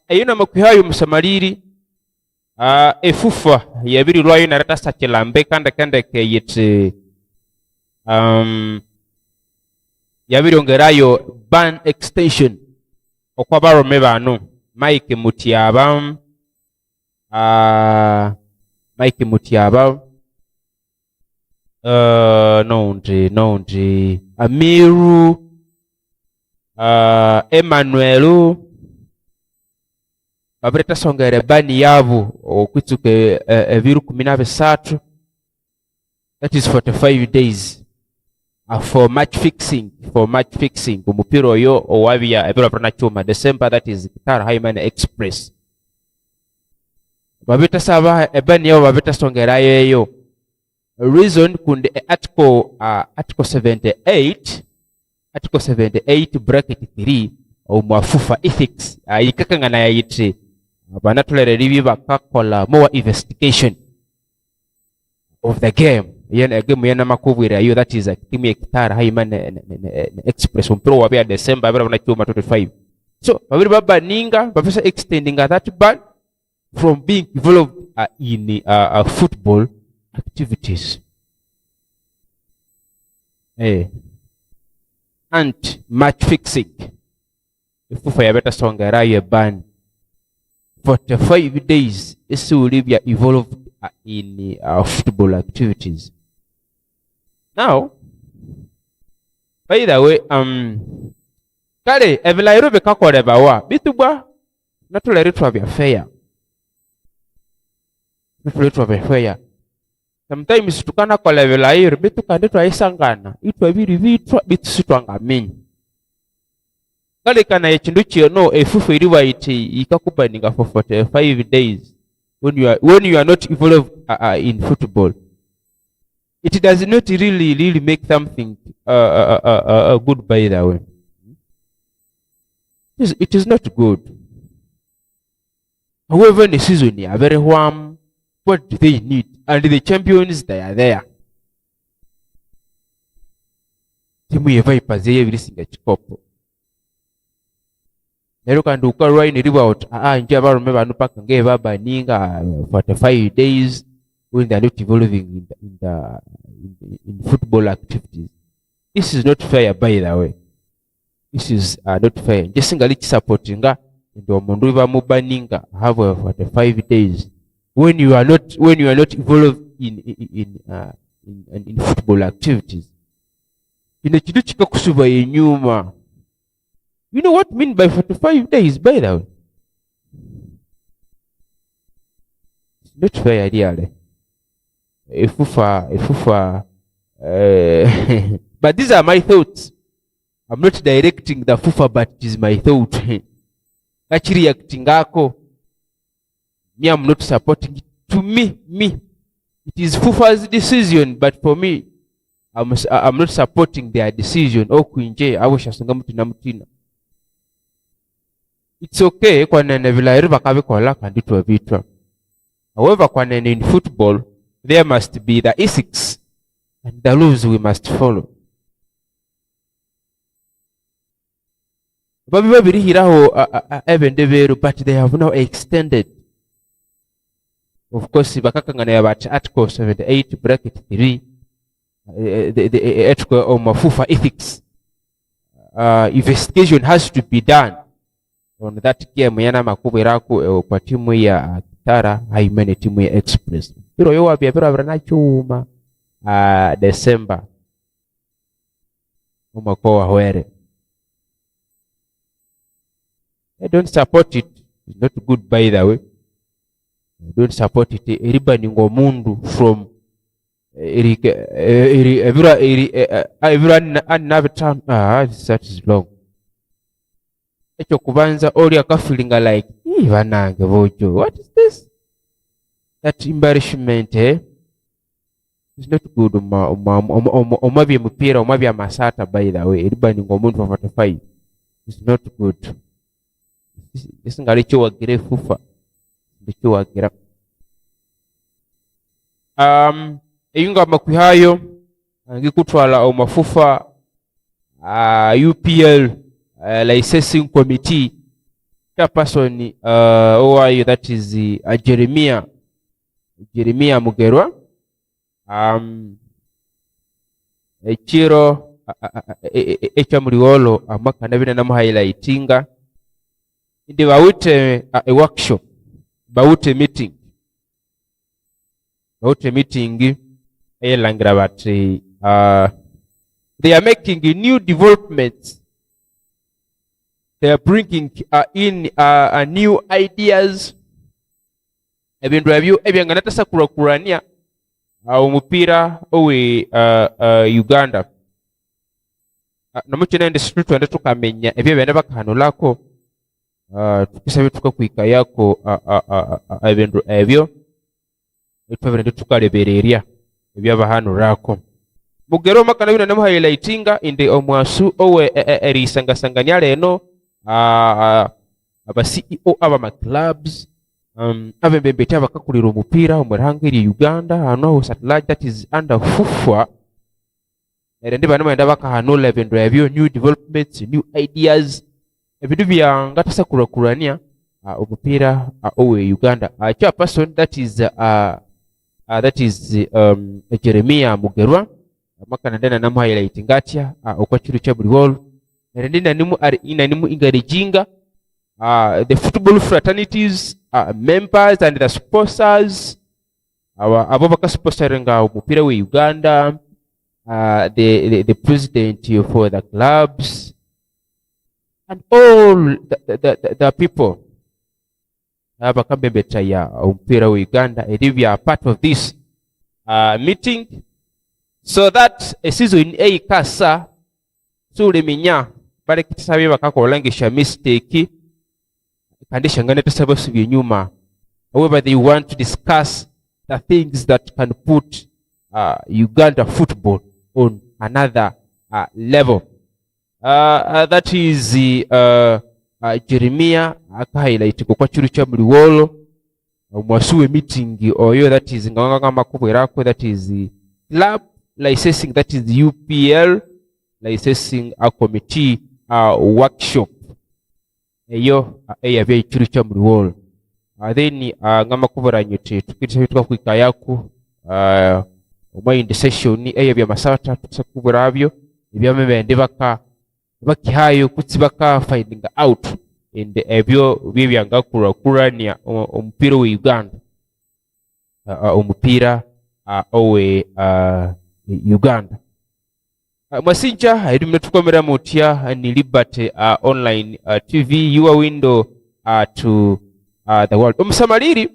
Ayuna makuhayo musamaliri efufa yabiri lwayo narata sakilambe kanda ke yete yabiri ongerayo ban extension okwa barome bano Mike Mutiaba Nonji Amiru Emmanuelu babireta songere bani yabo okwitsuke ebiru 13, that is 45 days for match fixing omupira oyo owabya ebiro brana chuma December, that is Qatar Highman Express. Babita saba ebani yabo babita songera yeyo reason kunde article 78 bracket 3 omwafufa ethics ikakangana yayitse banatulere libi bakakola more investigation of the game game yana makubwira yo, that is a team ya Qatar Highman Express mpiro wabya December abira na chuma 25. So babiri baba ninga babisa extending that ban from being involved in football activities and match fixing. Ifufa ya beta songera ye ban 45 days is Olivia involved in football activities. Now, by the way, kale evilairu bikakole bawa bitubwa natulere twabya fair. Sometimes tukana kola evilairu bitukande twaisangana itwabiri bitwa bitusitwangamenya. Kale kana ekindu kyono efufu iriwa iti ikakubaninga for 45 days when you are not involved in football. It does not really make something good, by the way. It is not good. However, in the season are very warm. What do they need? And the champions, they are there. Timu yeva ipaze every single chikopo. Nero kanduka right ni about nje abarume banu paka ngeva baninga 45 days when they are not involving in football activities. This is not fair, by the way. This is not fair. Just singali supportinga ndo mundu iba mubaninga have 45 days when you are not involved in football activities. Ine kidu kikakusuba yenyuma. You know what I mean by 45 days, by the way? It's not fair idea. Ifufa. But these are my thoughts. I'm not directing the fufa, but it is my thought. Actually, reacting ako. Me, I'm not supporting it. To me, it is fufa's decision, but for me, I'm not supporting their decision. Oh, kuinje, awesha sangamutina mutina. It's okay kwa nene vilairu bakabikola kandi tuwavitwa. However, kwa nene in football, there must be the ethics and the rules we must follow. Babiri hiraho evendeveru, but they have now extended. Of course, bakakangana about Article 78 bracket 3, the article on Mafufa ethics. Investigation has to be done on that game yana makubweraku kwa timu ya Qatar Highman timu ya Express. Biro yo wabya biro abrana chuma December. Umako wahwere. I don't support it. It's not good, by the way. I don't support it. Everybody mundu from everyone another time. That is long. Echo kubanza oli akafilinga like vanange bojo. What is this? That embarrassment, It's not good. Omabye mupira, omabye masata, by the way. Everybody mundu for 45. It's not good. This ngari chiwa gire fufa. Chiwa gira. Eyunga makwihayo ngikutwala omafufa UPL licensing committee chairperson OIU, that is Jeremiah Mugerwa. Echiro echamuliolo amakana bina namu highlightinga ndi bawute a workshop, bawute meeting eyelangira bati they are making new developments they are bringing in new ideas ebintu ebyo ebyangana tasakurakurania omupira owe Uganda namuchina industry twende tukamenya ebyo byenda bakahanulako tukisabe tukakwika yako ebintu ebyo twabende tukalebererya ebyabahanulako mugero makana bino namu highlightinga inde omwasu owe erisangasanganya leno aba CEO aba clubs abembembete abakakulira omupira omurangeri Uganda hano satellite that is under FUFA erende bana mwenda bakahanula ebintu ebyo new developments new ideas ebintu byanga tasakurakurania omupira owe Uganda chairperson that is Jeremiah Mugerwa makana ndena namu highlighting atya okwachiru cha buli wall erende nanimu encouraging the football fraternities members and the sponsors abo bakasponsoringa omupira we Uganda the president for the clubs and all the people bakambembeta ya omupira we Uganda and we are part of this meeting so that a season kasa suleminya bale kitasabe bakakolangisha mistake kandi shangane tusaba subye nyuma however they want to discuss the things that can put Uganda football on another level that is Jeremiah akahighlight kwa chiru cha muliwolo mwasuwe meeting oyo that is nganga makubwerako that is club licensing that is UPL licensing a committee workshop eyo eyabya ichiru cha muliwolo then ngama kubura nyote tukitse tukakwika yako mind session eyabya masata tukusakubura abyo ebyamebende bakihayo kutsibaka finding out in the ebyo byanga kurania omupira we Uganda omupira owe Uganda Masinja edimne tukomera mutya ni Liberty online TV your window to the world omusamaliri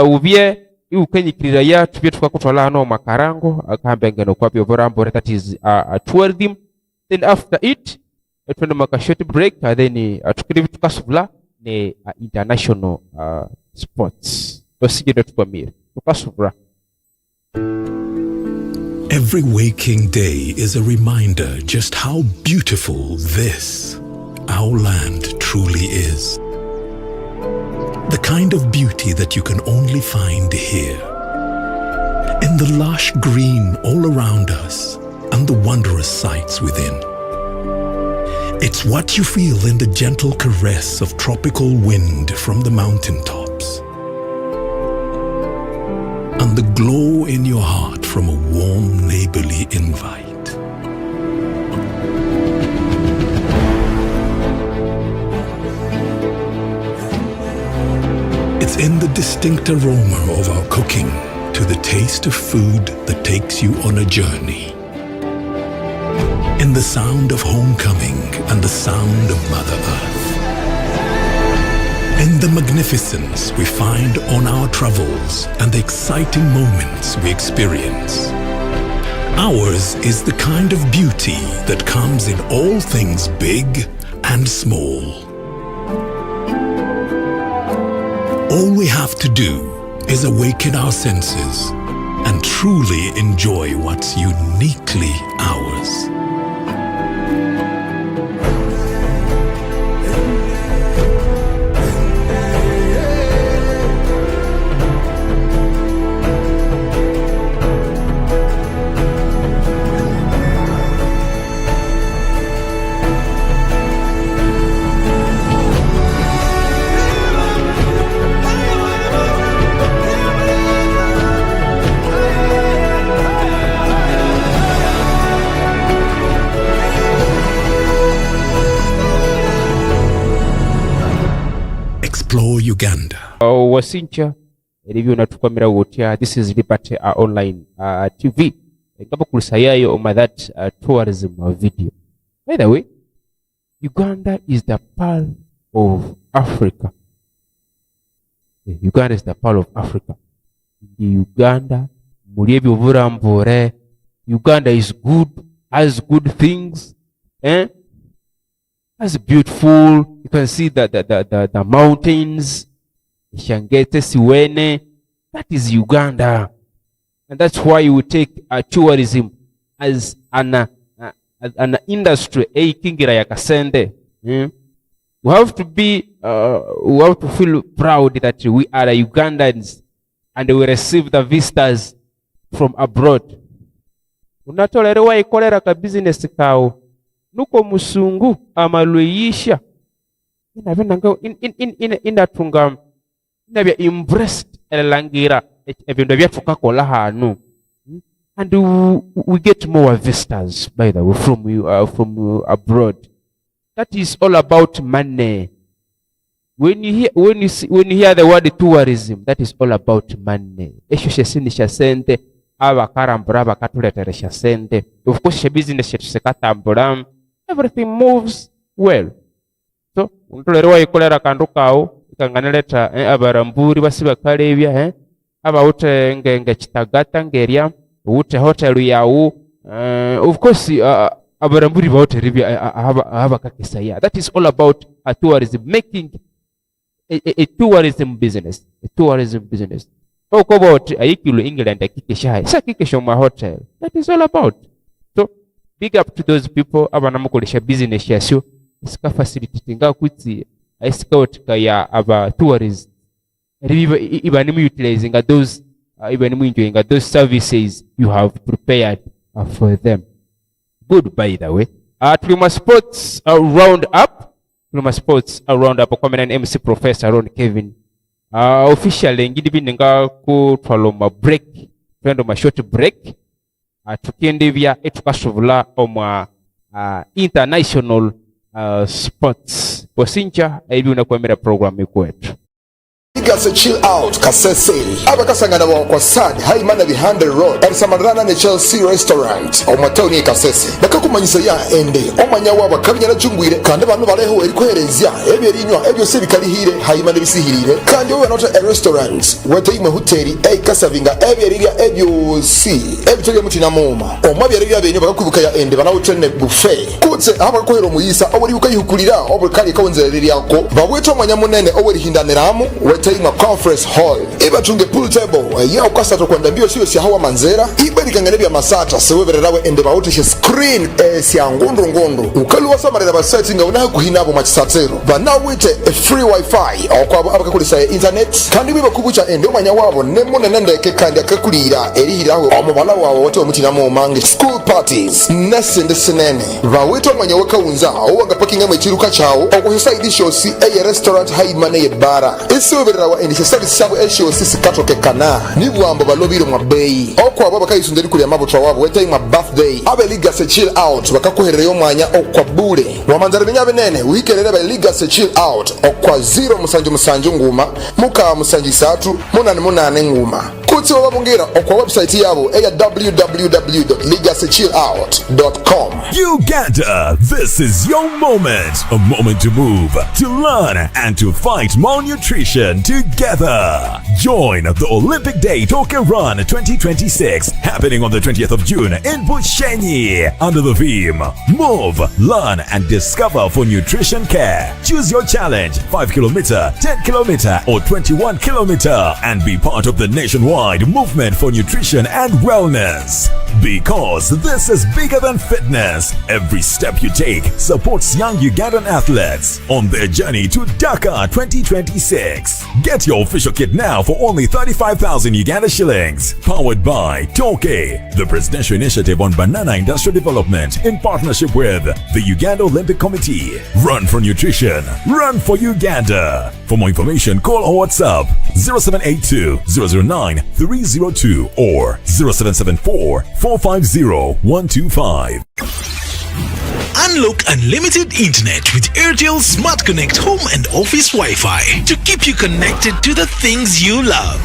ubye iukenyikirira ya tubye tukakutwala hano makarango akambengeno kwapyo borambo that is tourism then after it twende maka short break then tukiri tukasubula ne international sports osigide tukwamire tukasubula. Every waking day is a reminder just how beautiful this, our land, truly is. The kind of beauty that you can only find here. In the lush green all around us and the wondrous sights within. It's what you feel in the gentle caress of tropical wind from the mountaintops. And the glow in your heart from a warm neighborly invite. It's in the distinct aroma of our cooking to the taste of food that takes you on a journey. In the sound of homecoming and the sound of Mother Earth. In the magnificence we find on our travels and the exciting moments we experience. Ours is the kind of beauty that comes in all things big and small. All we have to do is awaken our senses and truly enjoy what's uniquely ours. Explore Uganda. Wasincha elivyo natukwamira wotya. This is Liberty online TV. Ngaba kulisayayo oma that tourism video. By the way, Uganda is the pearl of Africa. Uganda is the pearl of Africa. Uganda, Uganda is good, has good things, has beautiful. You can see the mountains, Shangete, Siwene. That is Uganda, and that's why you take tourism as an industry. We have to feel proud that we are Ugandans and we receive the visitors from abroad. Unatolerewa ikolera ka business kao nuko musungu amalweisha inatunga inabya impressed elangira ebintu byatukakola hanu, and we get more visitors, by the way, from abroad. That is all about money. When you hear the word tourism, that is all about money. Of course, business everything moves well. So, abaramburi basiba kalebya aba ute nge Kitagata ngeria ute hotel yawo. Of course, abaramburi ba hotel haba kakisaya. That is all about a tourism, making a tourism business. A tourism business. Talk about ayikilo England akikesha sakikesha ma hotel. That is all about. So big up to those people abanamukolesha business yasyo iska facilitating kuti iska ya aba tourists even utilizing those even enjoying those services you have prepared for them. Good, by the way. Tulima Sports Roundup. Tulima Sports Roundup kwa mena MC Professor Ron Kevin. Officially ngidi binenga ku twaloma break. Twendo ma short break. Tukendevya etukasuvula omwa international sports. Posincha ebi unakwemera program ikwetu. Ligase chill out kasese abakasangana kwa sad haimana behind the road erisamarana ne Chelsea restaurant omatoni kasese bakakumanyisa ya ende omanya waba kabinyana jungwire kandi abantu bareho erikwerezya ebyerinywa ebyo sebikalihire haimana bisihirire kandi wowe not a restaurant wete imwe hoteli kasavinga ebyerirya ebyo si ebitege mutina moma omabyerirya benyo bakakubuka ya ende banawutene buffet kutse abakohero muyisa oburi bukayihukulira oburi kali kawonzereri yako babweto omanya munene oburi hindaniramu Taima conference hall ibatunge pool table ya ukasa kwenda mbio sio sia hawa manzera ibarikangane bya masata sewebererawe ende bawutishe screen sia ngondo ukaluwa samarira ba setting una kuhinabo machisatero banawite a free wifi akwabo abakakulisa internet kandi biba kubucha ende omanya wabo nemone nendeke kandi akakulira erihiraho omubala wawo wote omutina mu mange school parties nesende senene bawito omanya wakawunza owaga parking amwe chiruka chawo okuhisa idisho si restaurant haimane yebara rawa endishe service shabu esho sisi katoke kana nibwambo balobiro mwa bei okwa abo bakayisunderi kuli amabutwa wabo wete ima birthday abe Ligase chill out bakakuherera mwanya okwa bure wamanzara binyabe nene wikerera ba Ligase chill out okwa 0 musanju nguma muka musanju 3 munane nguma kutsi wabongera okwa website yabo www.ligasechillout.com. Uganda, this is your moment. A moment to move, to learn, and to fight malnutrition together. Join the Olympic Day Token Run 2026, happening on the 20th of June in Bushenyi, under the theme Move, Learn, and Discover for Nutrition Care. Choose your challenge: 5 kilometer, 10 kilometer, or 21 kilometer, and be part of the nationwide movement for nutrition and wellness. Because this is bigger than fitness. Every step you take supports young Ugandan athletes on their journey to Dakar 2026. Get your official kit now for only 35,000 Uganda shillings. Powered by Toke, the presidential initiative on banana industrial development in partnership with the Uganda Olympic Committee. Run for nutrition. Run for Uganda. For more information, call or WhatsApp 0782 009 302 or 0774 450 125. Unlock unlimited internet with Airtel Smart Connect Home and Office Wi-Fi to keep you connected to the things you love.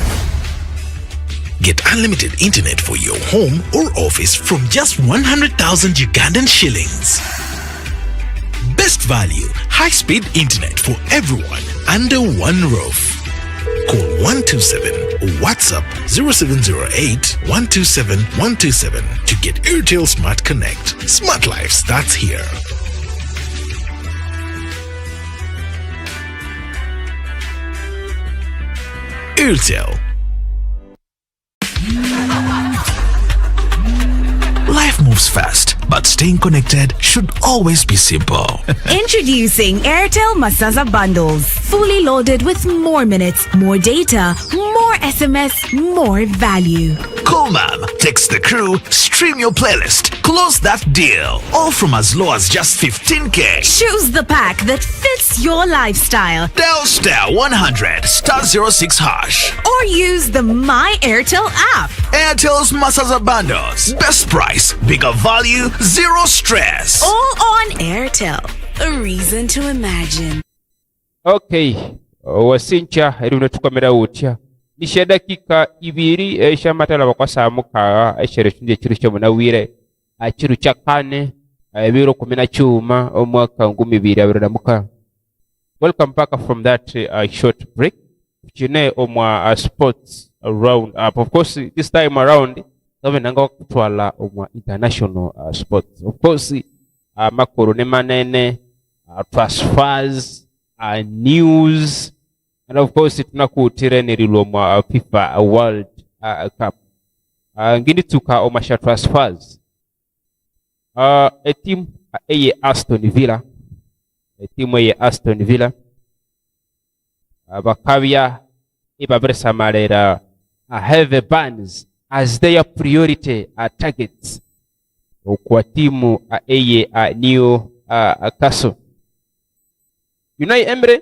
Get unlimited internet for your home or office from just 100,000 Ugandan shillings. best value, high-speed internet for everyone under one roof. Call 127 or WhatsApp 0708 127 127 to get Airtel Smart Connect. Smart Life starts here. Airtel. Life moves fast, but staying connected should always be simple. Introducing Airtel Masaza Bundles. Fully loaded with more minutes, more data, more SMS, more value. Cool, ma'am. Text the crew, stream your playlist, close that deal. All from as low as just 15K. Choose the pack that fits your lifestyle. Dial star 100 star 06 hash. Or use the My Airtel app. Airtel's Masaza Bundles. Best price, bigger value, zero stress. All on Airtel. A reason to imagine. Okay, wasincha erino tukomera utya nishe dakika ibiri eshamatala bakwasa muka eshere tunde kiru cyo munawire akiru cyakane ebiro 10 omwaka 2022. Welcome back from that short break. Chine omwa sports roundup. Of course this time around nanga kutwala omwa international sports. Of course makuru ne manene transfers, news, and of course tunakuutire nerilwa mwa FIFA World Cup. Ngini tuka omasha transfers. A team eye Aston Villa. Bakabya ibabresa malera have bans as their priority targets. Kwa timu eye New Castle. Unai Emre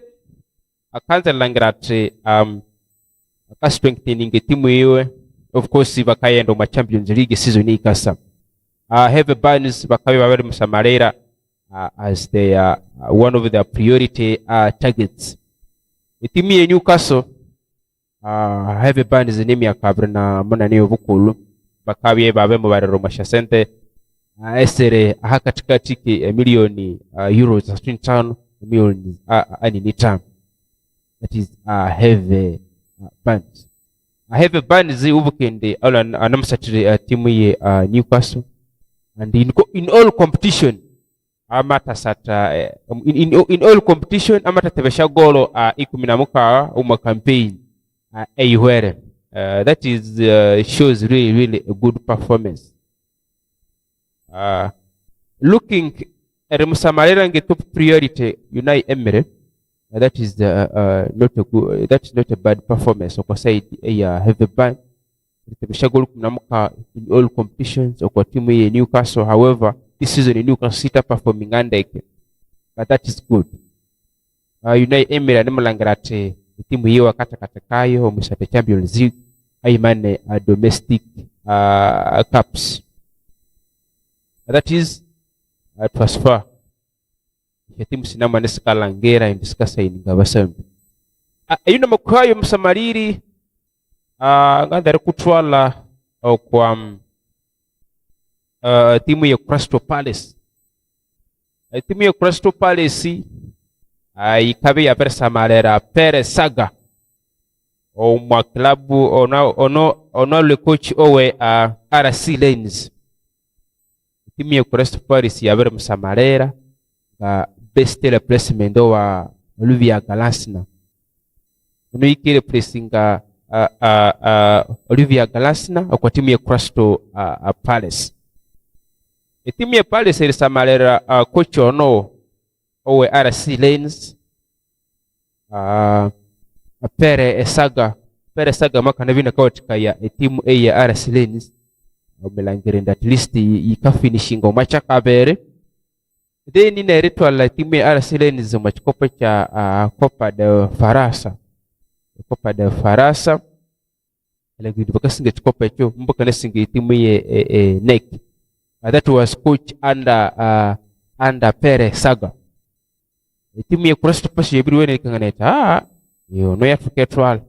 akanza langrate strengthening timu yiwe. Of course bakayenda mu Champions League season ikasa. Have bans bakabe babere musamarera as they are one of their priority targets. Timu ya Newcastle have bans nimi yakabra na monani obukulu bakabe babe mu barero mashasente esere ahakatikati ke milioni euros 25 million aninitam. That is heavy bands. Heavy bands ubukende anamsatire timu ye Newcastle, and in all competition amata sata in all competition amata tebesha golo 16 uma campaign ayihwere. That is shows really a good performance. Looking at Musamarera nge top priority Unai Emery, that is that's not a bad performance. Of course, have a bad in all competitions of team Newcastle. However, this season in Newcastle City performing under, but that is good. Unai Emery anemulangrate timu hiyo wakati katakayo musate Champions League aimane domestic cups. That is transfer. Timu sinama nesikala ngera indiscussa ininga basambi. Ayuna mukwayo musamariri ngandare kutwala kwa timu ya Crystal Palace. Timu ya Crystal Palace ikabe ya persa malera Pere Saga omwa klabu ono le coach owe RC Lens. Timu ya Crystal Palace ya bere musamarera best replacement wa Olivia Galasna. Unoike replacinga Olivia Galasna kwa timu ya Crystal Palace. Timu ya Palace ile samalera coach ono owe RC Lens Pere Saga makana bina katika ya timu ya RC Lens omelangirenda at least ikafinishinga macha kabere. Then in a ritual timu ya RC Lens machikopa cha Copa de Farasa lagi dibakasinga chikopa cho mboka nesinga timu ya NEC. That was coach under Pere Saga. Timu ya Crystal Palace everywhere kanganeta no ya forgetful,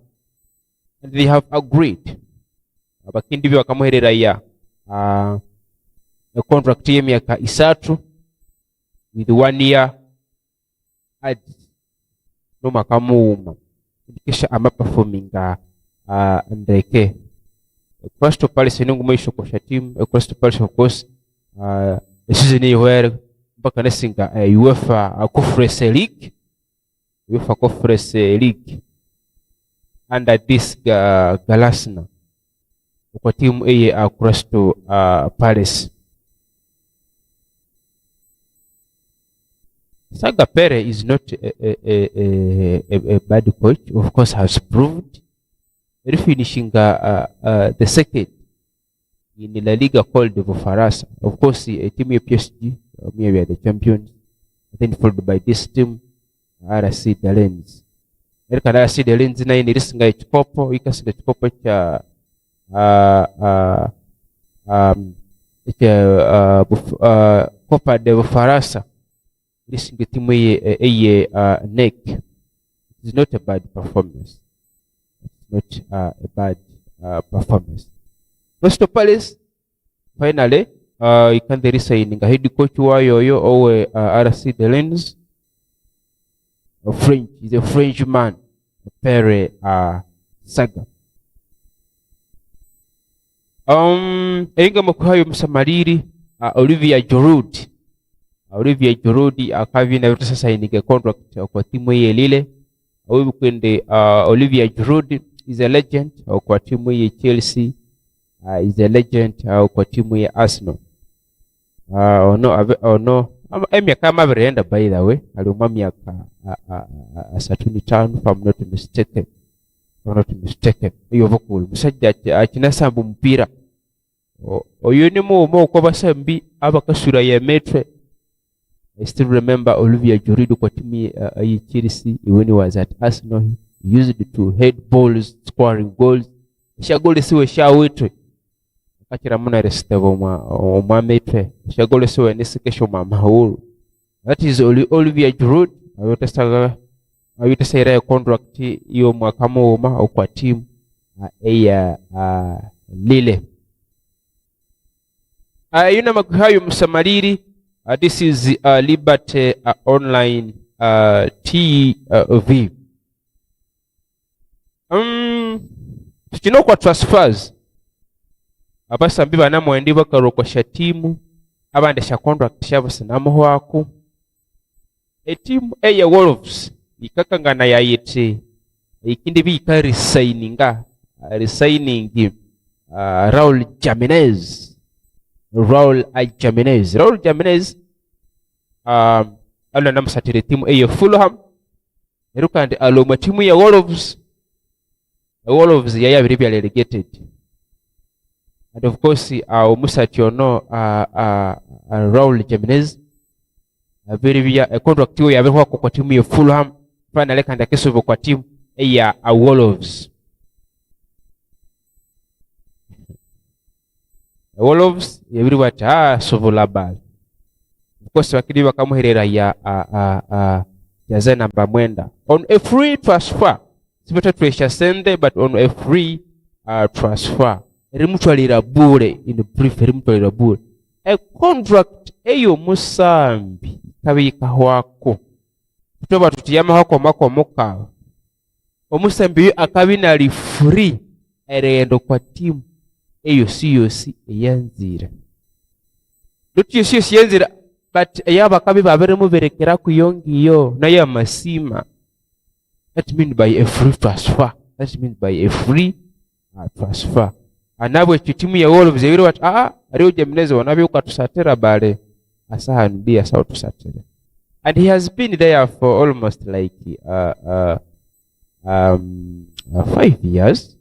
and they have agreed abakindi byo bakamuherera ya a contract ya miaka 3 with 1 year ad no makamuuma kisha amaperforming ndeke Crystal Palace nungu mwisho kwa team Crystal Palace of course season hii where mpaka nesinga UEFA Conference League UEFA Conference League under this Galasna kwa timu ya Crystal Palace. Saga Pere is not a bad coach, of course has proved finishing the second in La Liga called Vofarasa. Of course a team of PSG we are the champions, then followed by this team RC Dalens. RC Dalens na inirisnga ichikopo ikasiga chikopo cha Copa de Vofarasa. This team neck. It's not a bad performance. It's not a bad performance. Crystal Palace finally ikande resigning head coach wayo owe RC Delens. French, he's a Frenchman, Pere Saga. Enga mkuhayo msamariri Olivia Giroud. Olivia Giroud akavina vitu sasa inike contract kwa timu hii lile. Awe kwende Olivia Giroud is a legend kwa timu hii Chelsea, is a legend kwa timu hii Arsenal. No miaka mabrenda by the way aliuma miaka 35 if I'm not mistaken. Iyo vokulu musajja akina sambu mpira oyo ni mu kwa basambi abakasura ya metre. I still remember Olivia Giroud kwa timu ya Chelsea when he was at Arsenal. He used to head balls, scoring goals. Shagole siwe shawitwe akira muna restavo oma metre. Shagole siwe nesikesho mahulu. That is Olivia Giroud. Awita saira contract iyo mwaka moma au kwa timu ya Lille. Yuna maghayo msamariri. This is Liberty Online TV. Tukino kwa transfers abasambi banamwendi bakarokosha timu abandesha contract shabo sinamu wako timu ya Wolves ikakangana ya yete ikindi bika resigning Raul Jimenez. Raul Jimenez ala namusatire timu ya Fulham erukande aloma timu ya Wolves ya biri bya relegated. And of course umusati ono Raul Jimenez biri bya contract yo yabirwa kwa timu ya Fulham finally kanda kesovo kwa timu ya Wolves. Wolves yabiri wata sovola ball. Of course wakili wakamuherera ya zena mbamwenda on a free transfer. Sibata pressure sende but on a free transfer. Erimutwalira bure in brief erimutwalira bure. A contract eyo musambi kabika hwako. Tutoba tutiyama hako mako moka. Omusambi akabina li free erendo kwa timu eyo siyosi eyanzira. Lutu siyosi yanzira but yaba kabi babere muberekera kuyongiyo na ya masima. That means by a free transfer. Anabwe timu ya Wolves yiro wat Rio Jimenez wanabyo ukatusatira bale asahanu bia sawa tusatira. And he has been there for almost like 5 years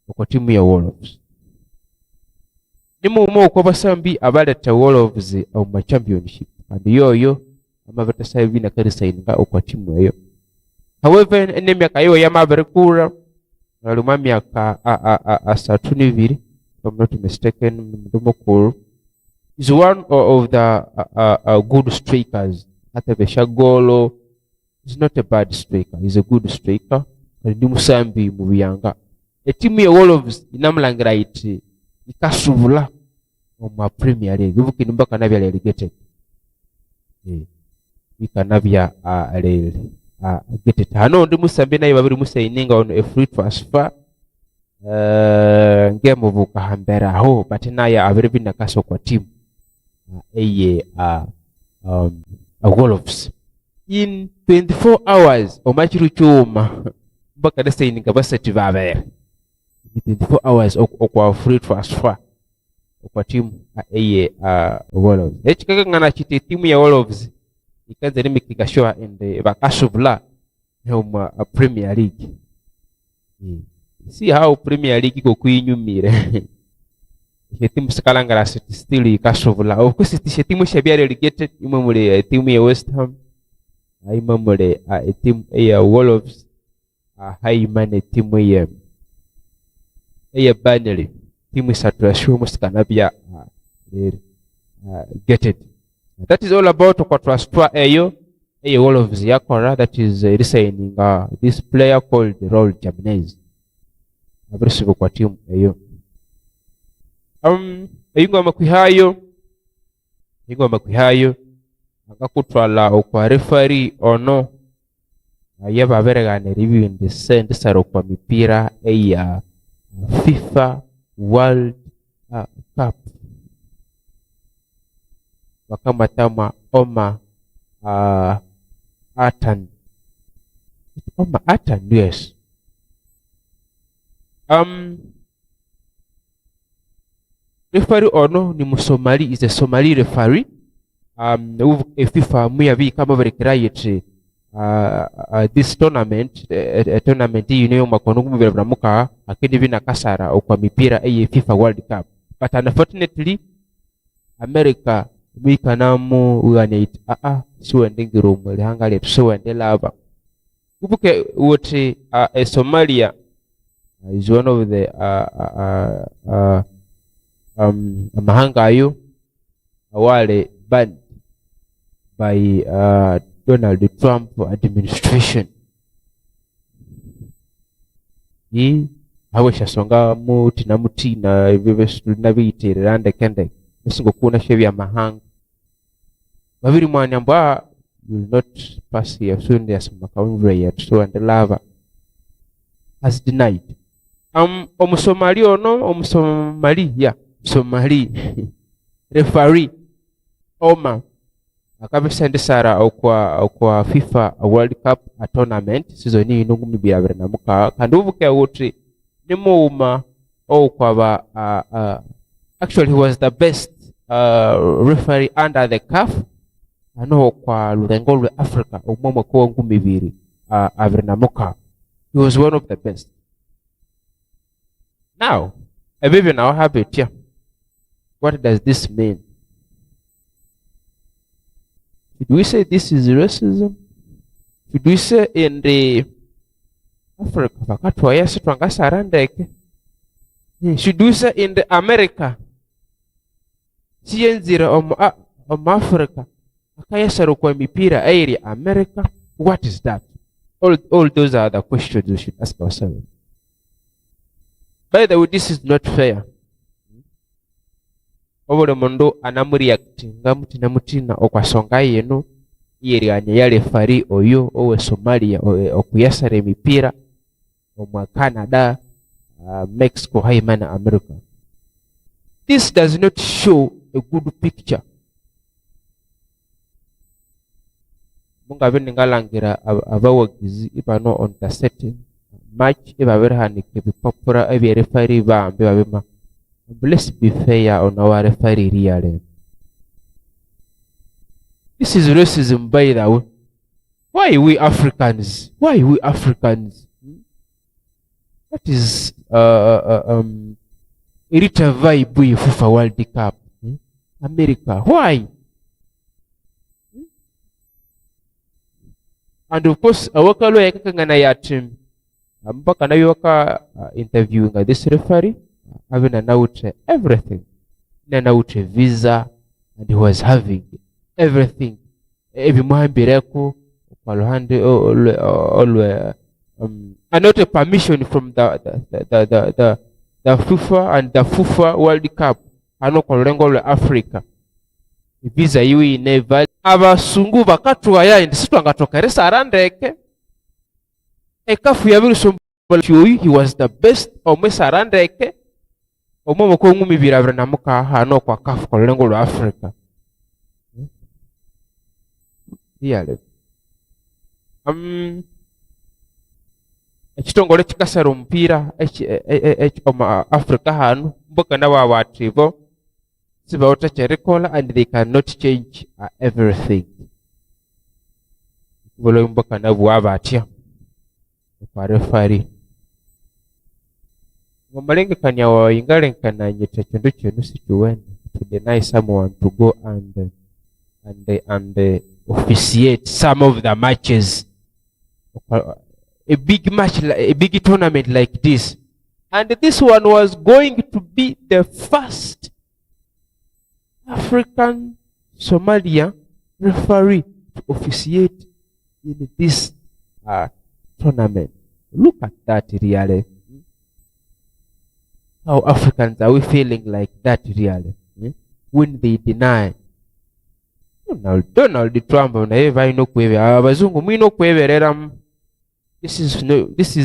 kwa timu ya Wolves. Nimu mo kwa basambi abaleta Wolves au championship. And yo amaveta saivi na kari sainga kwa timu hiyo. However, ene miaka yo ya maberekura naluma miaka asatu niviri, if I'm not mistaken, mdumokuru is one of the good strikers. Atebesha golo is not a bad striker, he's a good striker. Ndi musambi mubiyanga. Timu ya Wolves inamulangira iti ikasubula mu Premier League. Uvuki numbaka nabya relegated. bikanabya lele getete hano ndi musambe naye babiri musaininga ono a free transfer ngemubuka hambera aho but naye abiri binakaso kwa team eye Wolves in 24 hours omachiru chuma mpaka dasaininga basati babere 24 hours okwa free transfer okwa team eye Wolves echikaka ngana chite team ya Wolves ikaze limikika show and bakashubla home Premier League. See how Premier League go kuinyumire. Ye timu sakalangala still ikashubla. Of course it timu shabia relegated imamule timu ya West Ham. Imamule timu ya Wolves. Haimane timu ya Burnley. Timu saturashu muskanabia get it. That is all about kwa transfer ayo Wolves yakora. That is resigning this player called Raul Jimenez. Abrisibo kwa timu ayo. Ayingo amakwihayo akakutwala okwa referee ono yaba beregane ribindi send saro kwa mipira eya FIFA World Cup. Wakamatama Oma Atan. Oma Atan, yes. Referee ono ni Musomali, is a Somali referee. FIFA muyabi kama verekirayete this tournament, a tournament yino makono kumubira bramuka akindi bina kasara okwa mipira eye FIFA World Cup. But unfortunately America mikanamu uganate suwende ngirumu lihangale suwende lava kubuke wote Somalia is one of the mahanga ayo awale banned by Donald Trump administration. Hawe shasonga mutina ibibesuna bitere rande kende musingo kuna shebya mahanga babiri mwanyamba will not pass here soon as makaunre yet so and lava has denied Somali referee Oma akabisende sara okwa FIFA World Cup tournament season ino 2024 kandi ubuke wote nimuma okwa actually he was the best referee under the CAF ano kwa lurengo lwe Africa umwamwe kwa 2024 he was one of the best. Now a baby now have it here. What does this mean? Should we say this is racism? Should we say in the Africa pakatwa yesi twangasarandeke? Should we say in the America sienzira Africa akayasaro kwa mipira area America? What is that? All those are the questions we should ask ourselves. By the way, this is not fair. Obole mondo anamureactinga mutina mutina okwasonga yeno yeranye yale fari oyo owe Somalia okuyasara emipira omwa Canada, Mexico, haimana America. This does not show a good picture. Munga bene ngalangira abawagizi ibano on the setting match ibaberhanike bipapura ebyerefari bambe babema. Let's be fair on our referee really. This is racism by the way. Why we Africans? Why we Africans? That is irita vibe FIFA World Cup. America. Why? And of course, awakalo yakakangana ya team. Mpaka nayo waka interviewing this referee. Having announced everything. He announced visa and he was having everything. Every man bireko and not a permission from the FIFA and the FIFA World Cup. Ano kolengo Africa. Visa you never abasungu bakatwaya indi sitwangatokeresa arandeke ekafu yabirusombala he was the best omwesa arandeke omwomo ko ngumi birabira namuka hano kwa kafu kwa lengo lwa Africa yale ekitongole kikasara omupiira ekoma Africa hano mboka nabo batibo sibawota kyerikola and they cannot change everything bolo mboka nabo abatya kwa referee ngomalengekanya wa ingalenkana nyete kintu kyenu sikiwene to deny someone to go and officiate some of the matches, a big match, a big tournament like this. And this one was going to be the first African Somalia referee to officiate in this tournament. Look at that really. How Africans are we feeling like that really? When they deny Donald Trump naeva ino kwebera abazungu mwino kweberera. This is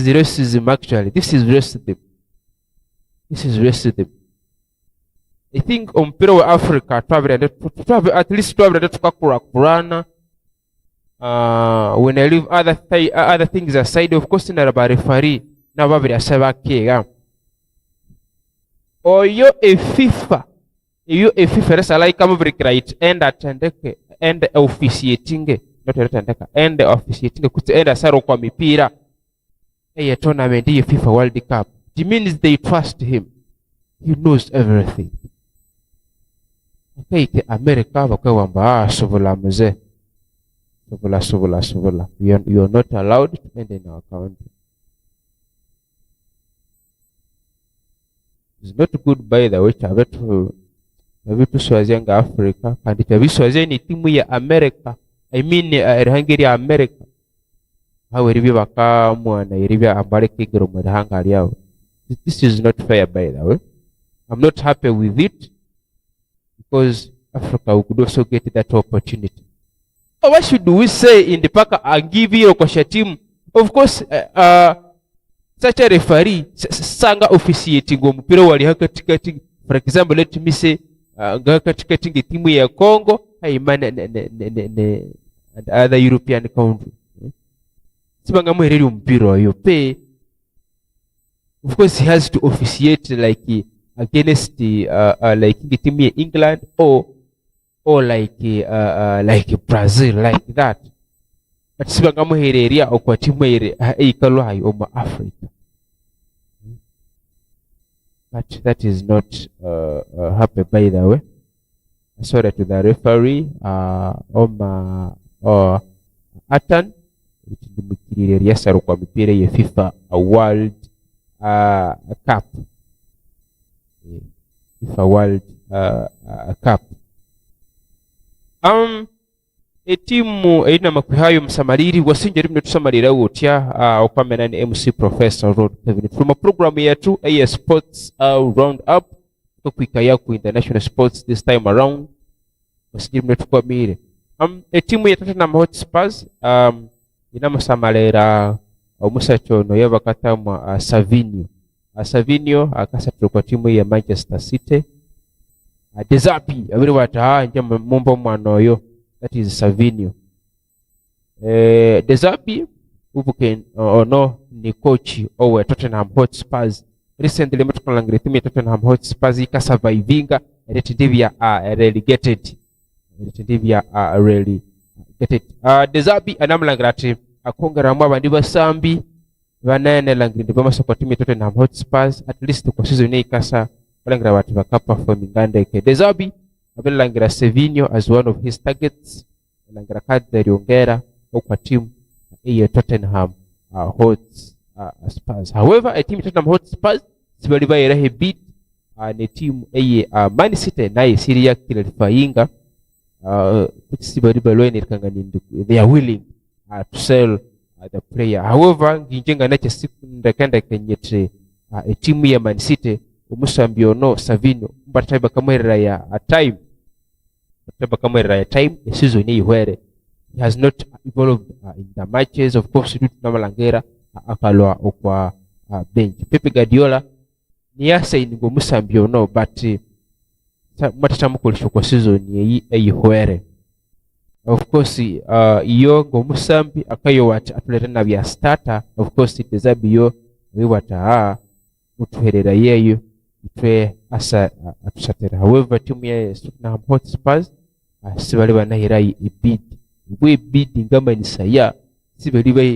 racism actually. This is racism. I think ompira wa Africa at least tukakurakurana. When I leave other things aside, of course na referee na babiri asaba kega oyo FIFA resa like kama right and officiating not retandeka and officiating kutenda saro kwa mipira a tournament ya FIFA World Cup. It means they trust him. He knows everything. Okay, ke America bakwamba sobola muze sobola you are not allowed to enter in our country. It's not good by the way to swazanga Africa kandi tabiswazeni timu ya America. I mean Hungary America. How iribi baka mwana iribi ambareke gero mu hanga yao. This is not fair by the way. I'm not happy with it because Africa could also get that opportunity. Oh, what should we say in the park and give you a team? Of course, such a referee sanga officiating mpira wali hakatikati. For example, let me say hakatikati timu ya Congo haimana and other European countries. Sibanga mwereri mpira yo pay. Of course, he has to officiate like against like the team in England or like Brazil like that. But sibanga mwereri ya kwa timu ikalo hai oma Africa. But that is not happy by the way. Sorry to the referee Oma Atan mukirire yasaro kwa mipira ya FIFA World Cup. FIFA World Cup. Etimu ina makwihayo msamariri wasinjeri mne tusamarira wotya okwamena ni MC Professor Rod Kevin from program yetu AS Sports Roundup tokwika yaku international sports this time around wasinjeri mne tukwamire etimu ya Tottenham Hotspurs ina masamalera omusachono yabakatamwa Savinio akasatira kwa timu ya Manchester City Dezapi abiri wata nje mumbo mwanoyo. That is Savinio. Dezapi ubuken no ni coach owe Tottenham Hotspurs. Recently mtukalangire timu ya Tottenham Hotspurs ikasurvivinga retindivya relegated. Dezapi anamlangira ati akongera mu abandi basambi banene langire bamasoko timu ya Tottenham Hotspurs at least kwa season ikasa balangira bati bakaperforming ngandeke. Dezapi abelangira Savinio as one of his targets abelangira kadri ongera kwa timu ya Tottenham Hotspurs. However, a team Tottenham Hotspurs sibali bayera beat ne team Man City naye Syria kilifayinga sibali balwene kanganindi they are willing to sell the player. However, nginjenga nache sikundakanda kenyete a team ya Man City umusambio no Savinio mbataiba kamera ya a time tabakamwera ya time season ihwere. He has not evolved in the matches. Of course, due to namalangera akalwa okwa bench. Pepe Guardiola niyase ngo musambyo no, but matatamukolisha kwa season ihwere. Of course, iyo ngo musambi akayo wata atulera bya starter. Of course, itezabiyo wiwata utuherera yeyo itwe asa atusatera. However, timu ya Tottenham Hotspurs sibali banahira ibid we bid ngamba ni saya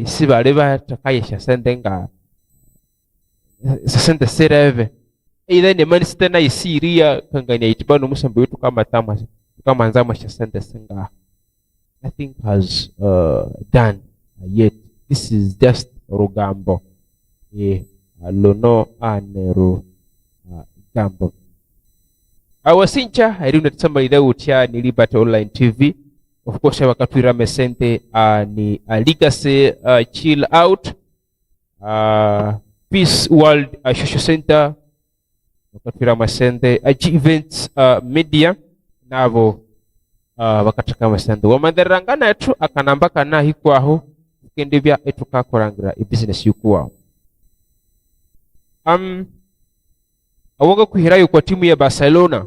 sibali batakayesha sendenga sasente sereve either ni Manchester na Syria kangania itibano musambi wetu kama nzama sasente senga I think has done yet. This is just Rugambo lono anero gambo. Awasincha I do not somebody that would share ni Liberty Online TV. Of course wakatwira mesente ni Legacy Chill Out Peace World Social Center wakatwira mesente G-Events Media nabo bakataka mesente wamanderangana etu akanamba kana hikwaho kendebya etu kakorangira business yukuwa. Awoga kuhirayo kwa timu ya Barcelona.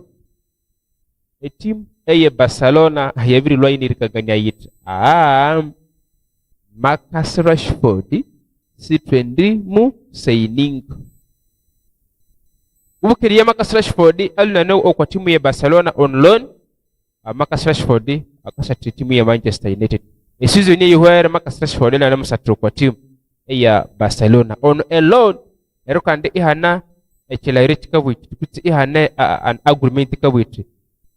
Timu ya Barcelona hayaviri lwaini rikaganya yita. Marcus Rashford si twendi mu signing. Ubukiria Marcus Rashford alunano kwa timu ya Barcelona on loan. Marcus Rashford akasati timu ya Manchester United. Season hii where Marcus Rashford na namusatro kwa timu ya Barcelona on a loan. Erukande ihana echelaireti kabwiti kuti ihana an agreement kabwiti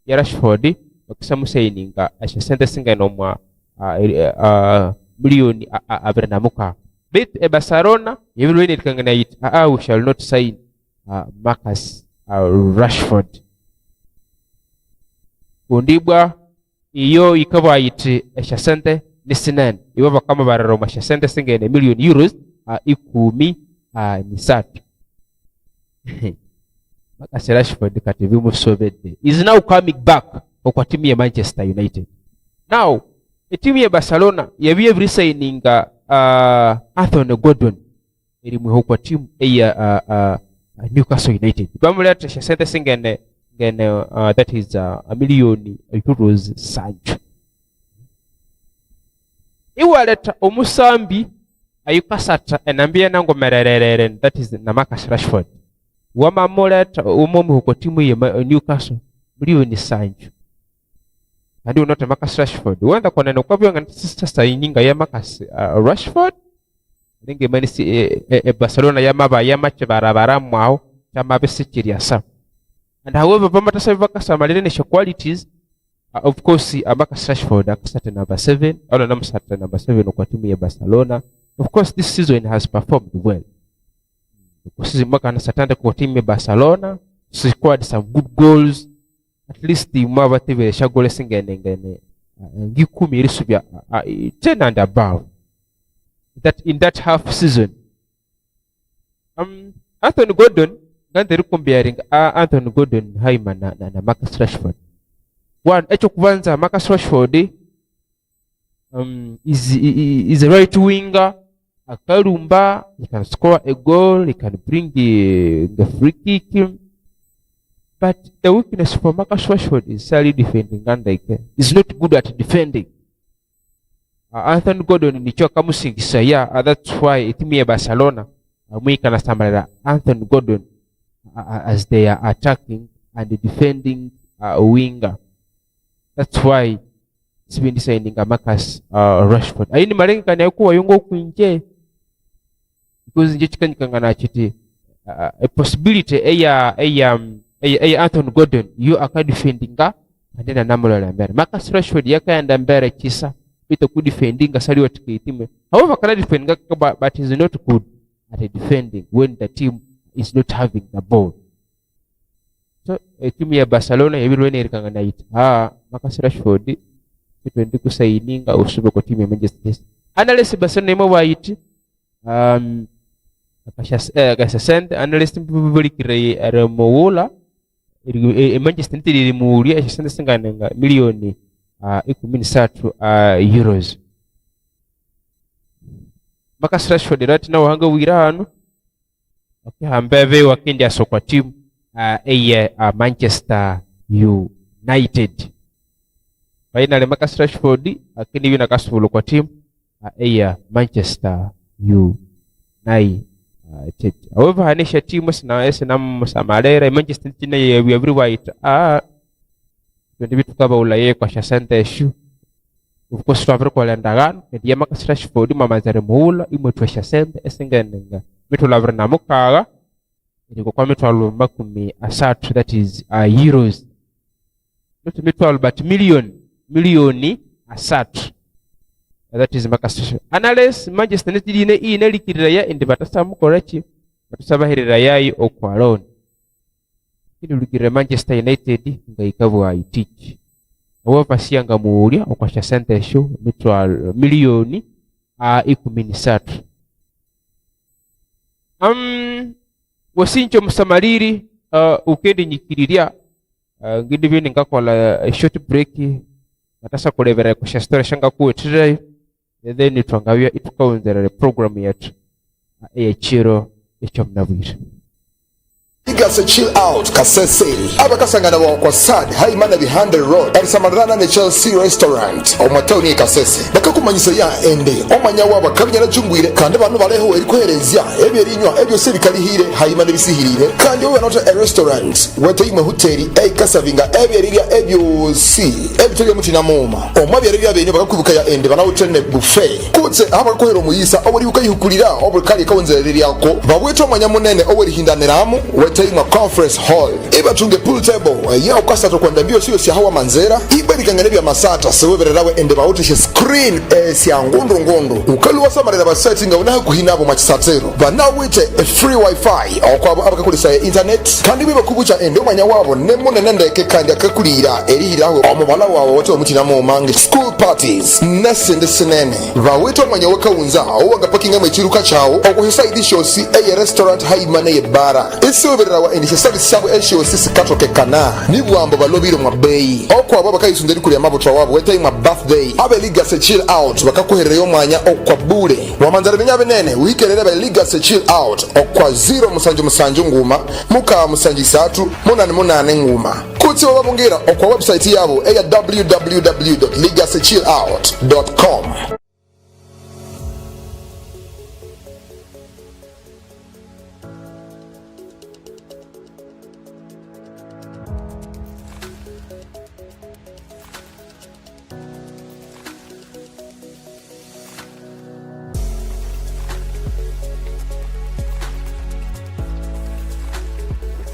ya Rashford bakisamu sayininga ashasente singa nomwa milioni abernamuka bit Barcelona yebirweni rikangana yit we shall not sign Marcus Rashford kundibwa iyo ikaba yiti ashasente nisinen ibo bakama bararoma ashasente singa ne milioni euros ikumi ni satu. Marcus Rashford kativi musobedde is now coming back kwa timu ya Manchester United. Now timu ya Barcelona yabiye every signing Anthony Gordon eri mu kwa timu ya Newcastle United. Bamuleta shasente singene that is a million euros Sancho. Iwaleta omusambi ayukasata enambia nango mererere that is na Marcus Rashford. Wama moleta umomu huko timu ya Newcastle milioni Sancho. Hadi unote Marcus Rashford. Wanda kwa neno kwa vyo sasa ininga ya Marcus Rashford. Ninge manisi Barcelona ya maba ya mache barabara mwao chama besi asa. And however bamata sabi malene qualities of course Marcus Rashford akasata number 7 au namsata number 7 kwa timu ya Barcelona. Of course this season has performed well. Because mwaka nasatanda kwa timu ya Barcelona squad some good goals at least the mwaba tebe shagole singene ngikumi irisubya 10 and above that in that half season. Anthony Gordon ngande comparing Anthony Gordon haima na Marcus Rashford. One echo kubanza Marcus Rashford is a right winger. Akarumba, he can score a goal, he can bring the free kick. But the weakness for Marcus Rashford is sadly defending, and he's not good at defending. Anthony Gordon ni choka musingisa ya, that's why timu ya Barcelona mwika na samarira Anthony Gordon as they are attacking and defending winger. That's why it's been signing Marcus Rashford. Ayini malengi kani yakuwa yungo kuinje because nje chikanyikanga na chiti a possibility Anthony Gordon you are defending andena namulo la mbere Marcus Rashford yakaenda mbere kisa bito ku defending asali watike timu. However kana defending but is not good at defending when the team is not having the ball. So timu ya Barcelona yabirwene irikanga na it Marcus Rashford twendi kusaininga usube kwa timu ya Manchester City. Analyst Barcelona mo wait akasha send analyst mbuli kireye aramowola Manchester United iri muri esente singanenga miliyoni 13 euros. Marcus Rashford rati na wahanga wira hano hambeve wakendi asokwa timu Manchester United. Finally Marcus Rashford akindi bina kasubulu kwa timu Manchester United. However hanisha timu sina musamalera Manchester United na every white ndi bitu kaba ulaye kwa shasente issue. Of course twavira kwa landagano ndi Marcus Rashford mamazare muhula imwe shasente esingenenga mitu lavira namukaga ndiko kwa mitu makumi asatu, that is euros, not mitu but milioni asatu, that is Marcus Rashford. Unless Manchester United ine likirira ya indi batasamu korachi batusabahirira yayi okwalone kini likirira Manchester United ngaikavu teach however siyanga muulya okwasha sente show mitu milioni 13. Wasincho musamaliri ukendi nyikiriria ngindi bini ngakola short break natasa kulevera kwa story shanga kuwetira then twangabya itukaonzera program yetu chiro echo mnabwira Igase chill out kasese abakasangana kwa sad haimana behind the road arisamarana ne Chelsea restaurant omatoni kasese bakakumanyisa ya ende omanya waba kabinyana jungwire kandi abantu baleho eri kwerezya ebyerinywa ebyo sebikalihire haimana bisihirire kandi we not a restaurant wete imwe hoteli kasavinga ebyeriria ebyo si ebitege mutina moma omabyereria bene bakakubuka ya ende bana utene buffet kutse abakohero muyisa oburi ukayihukulira oburi kali kawonzereri yako babweto omanya munene oburi hindaneramu Taima conference hall ibatunge pool table ya ukasa kwenda mbio sio sia hawa manzera ibarikangane bya masata sewebererawe ende bawutishe screen sia ngondo ukaluwa samarira ba setting una kuhinabo machisatero banawite a free wifi akwabo abakakulisa internet kandi biba kubucha ende omanya wabo nemone nendeke kandi akakulira erihiraho omubala wawo wote omutina mu mange school parties nesende senene bawito omanya wakawunza owaga parking amachiruka chawo okuhisa idishosi restaurant haimane yebara rawa endishe service sabu esho sisi katoke kana nibwambo balobiro mwabeyi okwa abo bakayisunderi kuri amabutwa wabo wete ima birthday abe liga se chill out bakakuherera mwanya okwa bure wamanzara binyabe nene wikerera ba liga se chill out okwa 0 musanju nguma muka musanji 3 munane nguma kutsi wababungira okwa website yabo www.ligasechillout.com.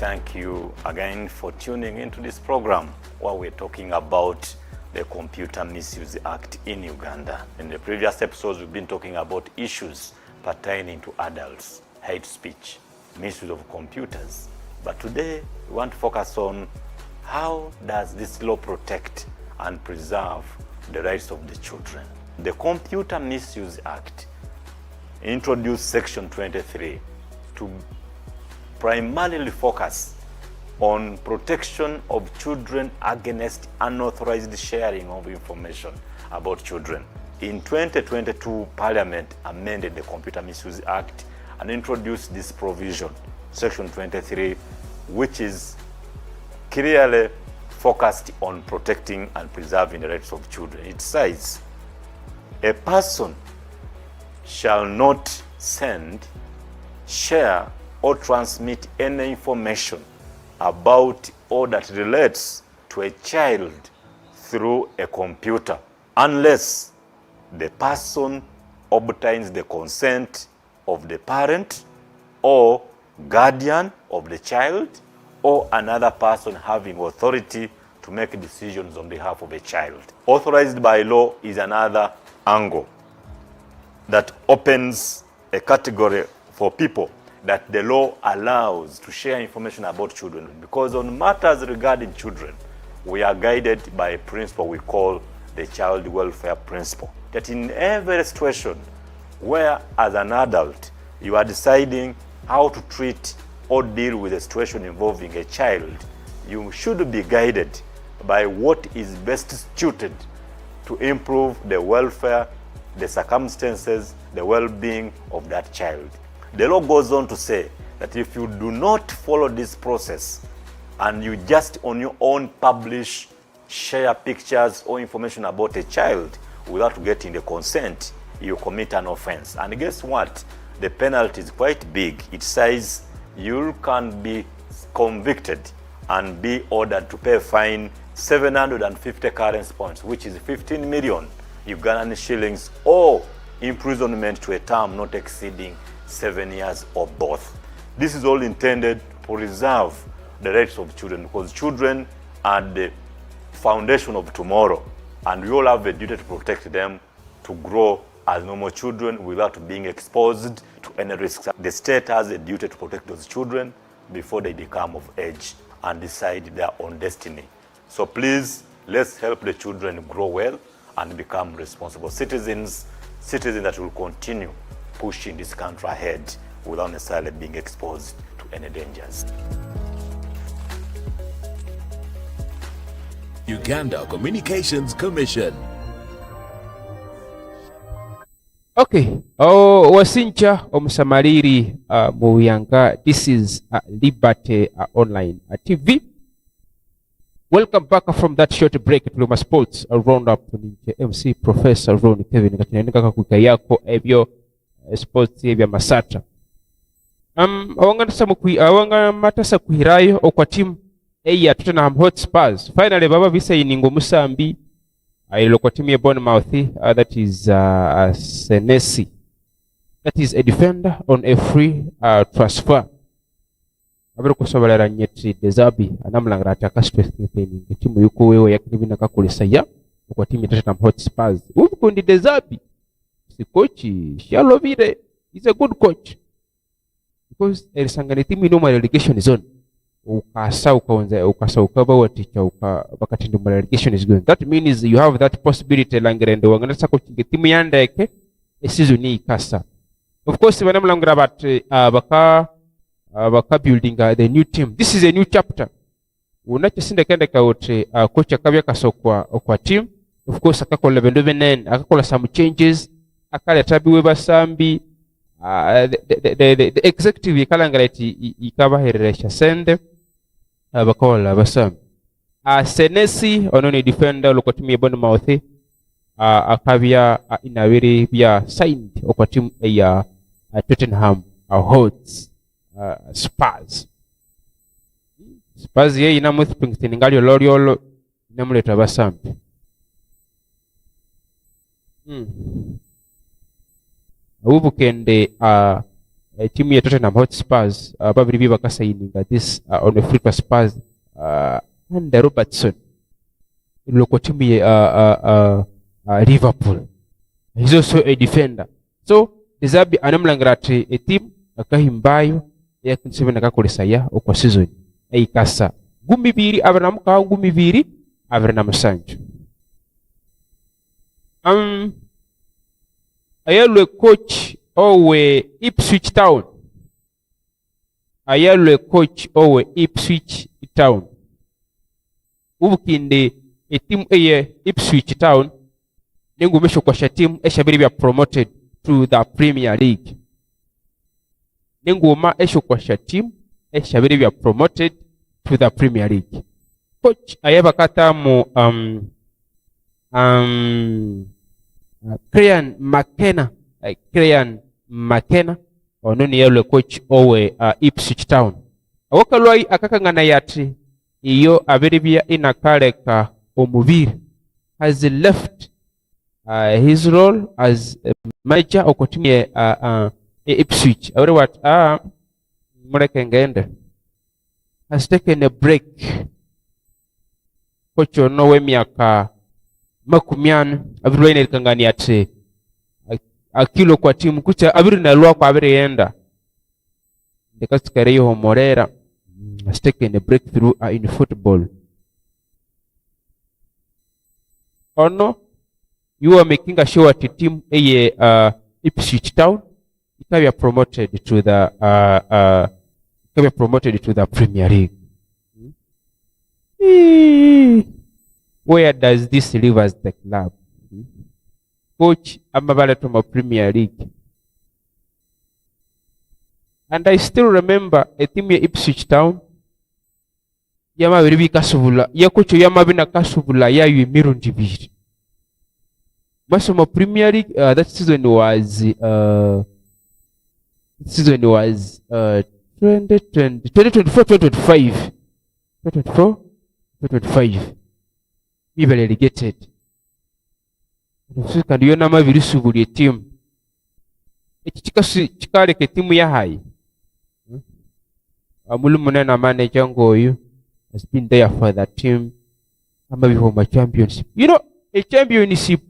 Thank you again for tuning into this program where we're talking about the Computer Misuse Act in Uganda. In the previous episodes, we've been talking about issues pertaining to adults, hate speech, misuse of computers. But today, we want to focus on how does this law protect and preserve the rights of the children. The Computer Misuse Act introduced Section 23 to primarily focus on protection of children against unauthorized sharing of information about children. In 2022, Parliament amended the Computer Misuse Act and introduced this provision, Section 23, which is clearly focused on protecting and preserving the rights of children. It says, a person shall not send, share, or transmit any information about or that relates to a child through a computer unless the person obtains the consent of the parent or guardian of the child or another person having authority to make decisions on behalf of a child. Authorized by law is another angle that opens a category for people that the law allows to share information about children, because on matters regarding children, we are guided by a principle we call the child welfare principle. That in every situation where as an adult you are deciding how to treat or deal with a situation involving a child, you should be guided by what is best suited to improve the welfare, the circumstances, the well-being of that child. The law goes on to say that if you do not follow this process and you just on your own publish, share pictures or information about a child without getting the consent, you commit an offense. And guess what? The penalty is quite big. It says you can be convicted and be ordered to pay a fine 750 currency points, which is 15 million Ugandan shillings, or imprisonment to a term not exceeding 7 years or both. This is all intended to preserve the rights of children, because children are the foundation of tomorrow, and we all have a duty to protect them to grow as normal children without being exposed to any risks. The state has a duty to protect those children before they become of age and decide their own destiny. So please, let's help the children grow well and become responsible citizens that will continue pushing this country ahead without necessarily being exposed to any dangers. Uganda Communications Commission. Okay. Wasincha omusamaliri muyanga. This is Liberty Online TV. Welcome back from that short break at Luma Sports Roundup. MC Professor Ron Kevin katinandika kakuika yako ebyo sports ebya masata. Awanga matasa kuhirayo okwa team eya Tottenham Hotspurs. Finally baba visa iningo musambi ayilo kwa team ya Bournemouth, that is Senesi. That is a defender on a free transfer. Abero kusobalera nyeti Dezabi anamulangara ataka strengthening timu yuko wewe yakibina kakulisa ya kwa timu ya Tottenham Hotspurs. Ubukundi Dezabi si coach Shalovire is a good coach, because erisangane timu ino mu relegation zone ukasa ukaba waticha bakati ndo mu relegation is going. That means you have that possibility langerendo wanganasa coaching timu yandeke season ikasa. Of course banamulangara baka building the new team. This is a new chapter. Unachosinda kende kaote coach akabya kasokwa kwa team. Of course akakola bendo benen, akakola some changes, akale tabiwe basambi, the executive ikalangirati ikabahereresha sende bakola basambi. Senesi onone defender lokwa team ya Bournemouth akabya inabiri bya signed okwa team ya Tottenham Hotspurs. Spurs ye inamuthipingithini ngalyo lolyolo inamuleta basambi. Ubukende timu ya Tottenham Hotspurs babiri bakasaininga this on a free Spurs and Robertson loko timu ya Liverpool. He's also a defender. So Dezabi anamulangirati a team akahimbayo yakinsibena kakolesa ya okwa season eikasa 12 abanamuka 12 abanamusanju. Ayalwe coach owe Ipswich Town. Ayalwe coach owe Ipswich Town. Ubukinde etimu eye Ipswich Town ningumesho kwa shatimu eshabiri bya promoted to the Premier League. Ninguma esho kwa shatimu eshabiri bya promoted to the Premier League. Coach ayaba kata mu Krian McKenna ononi yelwe coach owe Ipswich Town. Awokalwai akakangana yati iyo abiribia inakaleka omubiri has left his role as a manager okotimye Ipswich. Awere what muleke ngende has taken a break. Coach ono wemyaka makumyana abirwaine kangani ate akilo kwa timu kucha abiri na lwa kwa abiri yenda ndekasikare yo morera has taken a breakthrough in football. Ono you are making a sure that team Ipswich Town ikabya promoted to the Premier League. Where does this leave us the club? Coach amabale to my Premier League. And I still remember a team ya Ipswich Town. Yama biribi kasubula. Ya coach yama bina kasubula ya yu mirundi biri. But my Premier League that season was 2024-2025. 2024-2025. We were relegated. So can you nama virisubuli team? Chikale ke timu ya hai. Amulu munena manager ngoyu has been there for that team. Ama bihoma championship. You know, a championship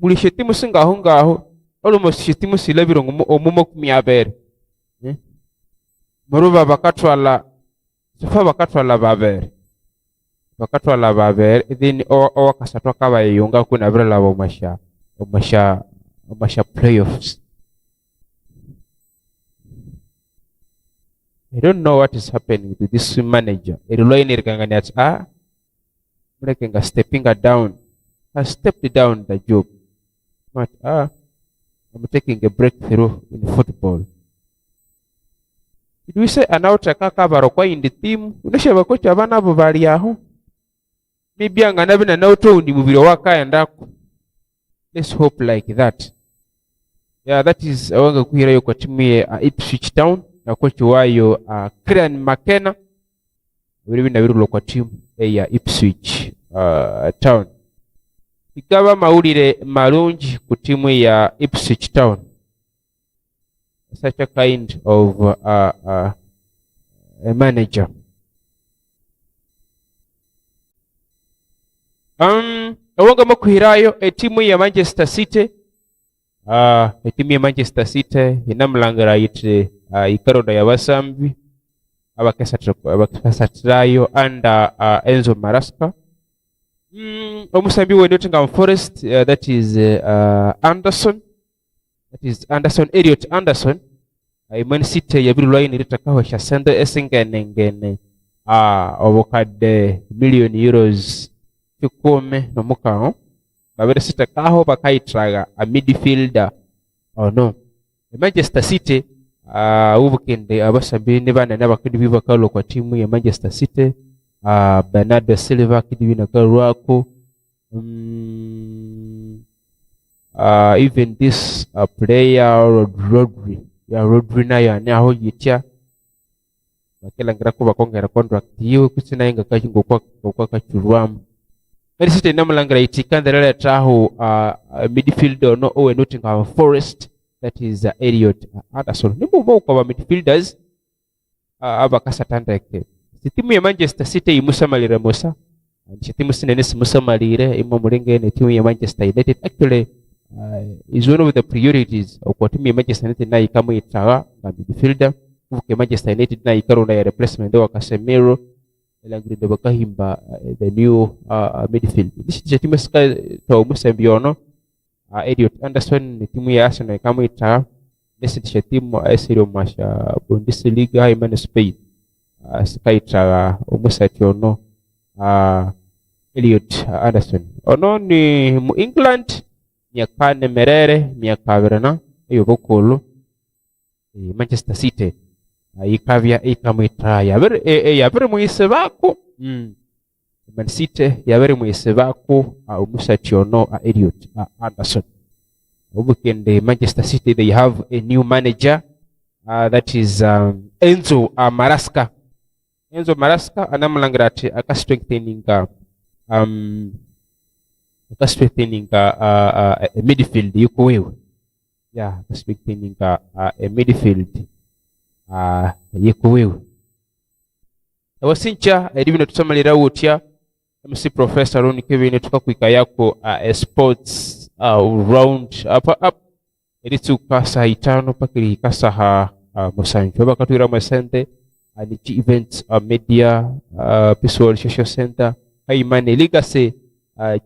mulishe timu singaho ngaho. Almost timu silabiro omumo kumyabere. Muruba bakatwala sofa bakatwala babere. Bakatwala babere then owakasatwa kabayunga kuna bira labo omasha playoffs. I don't know what is happening to this manager. Stepping down. I stepped down the job. But I'm taking a breakthrough in football. Did we say an outakaka in the team? Unashaba coach abana bobali aho. Maybe I'm gonna be an auto in the movie waka and let's hope like that. Yeah, that is awanga kuhira yo kwa timu ya Ipswich Town. Na coach wayo Crian McKenna wili na wirulo kwa timu ya Ipswich Town. Ikaba maulire marunji ku timu ya Ipswich Town. Such a kind of a manager. Awanga makuhirayo timu ya Manchester City. Timu ya Manchester City inamulangara ite ikaroda ya basambi abakasatirayo anda Enzo Maresca. Omusambi we Nottingham Forest, that is Anderson. That is Elliot Anderson. Man City yabirulwa initakaho shasendo esingene obokade million euros tukome no mukao babere sitakaho bakaitraga a midfielder. Oh no, Manchester City ubukende abasambi nibana nabakindi bibakalo kwa timu ya Manchester City. Bernardo Silva kidibina karwako. Even this player Rodri nayo naho yitia bakela ngira ko bakongera contract yiwe kusina inga kajingo kwa kachurwamu. Man City namulangira itikandera taho midfielder no owe Nottingham Forest, that is Elliot Anderson. Nimu kwa midfielders abakasatanda eke. Timu ya Manchester City imusamalire Musa. Timu sinene simusamalire imo mulenge ne timu ya Manchester United. Actually is one of the priorities kwa timu ya Manchester United na ikamu itawa na midfielder. Uke Manchester United na ikarunda ya replacement wa Casemiro elangrido bakahimba the new midfield. This is timu ska to musambiono Elliot Anderson ni timu ya Arsenal ikamu itawa. This is timu esiro masha Bundesliga imane Spain. Skaitra umusati ono Elliot Anderson ono ni mu England myakane merere myakaberana iyo bokolo Manchester City ikavya ikamwitra yabere muise bako Man City yabere muise bako umusati ono Elliot Anderson. Ubukende Manchester City, they have a new manager that is Enzo Maresca. Enzo Maresca anamulangira ati akastrengthening a midfield yuko wewe. Yeah, akastrengthening a midfield yuko wewe. Awasincha edibino tusamalira wotya MC Professor Ron Kevin tukakwika yako sports round up edituka saa 5 pakiri kasaha musanju bakatwira masente Alichi events media Peaceful Social Center Haimane Legacy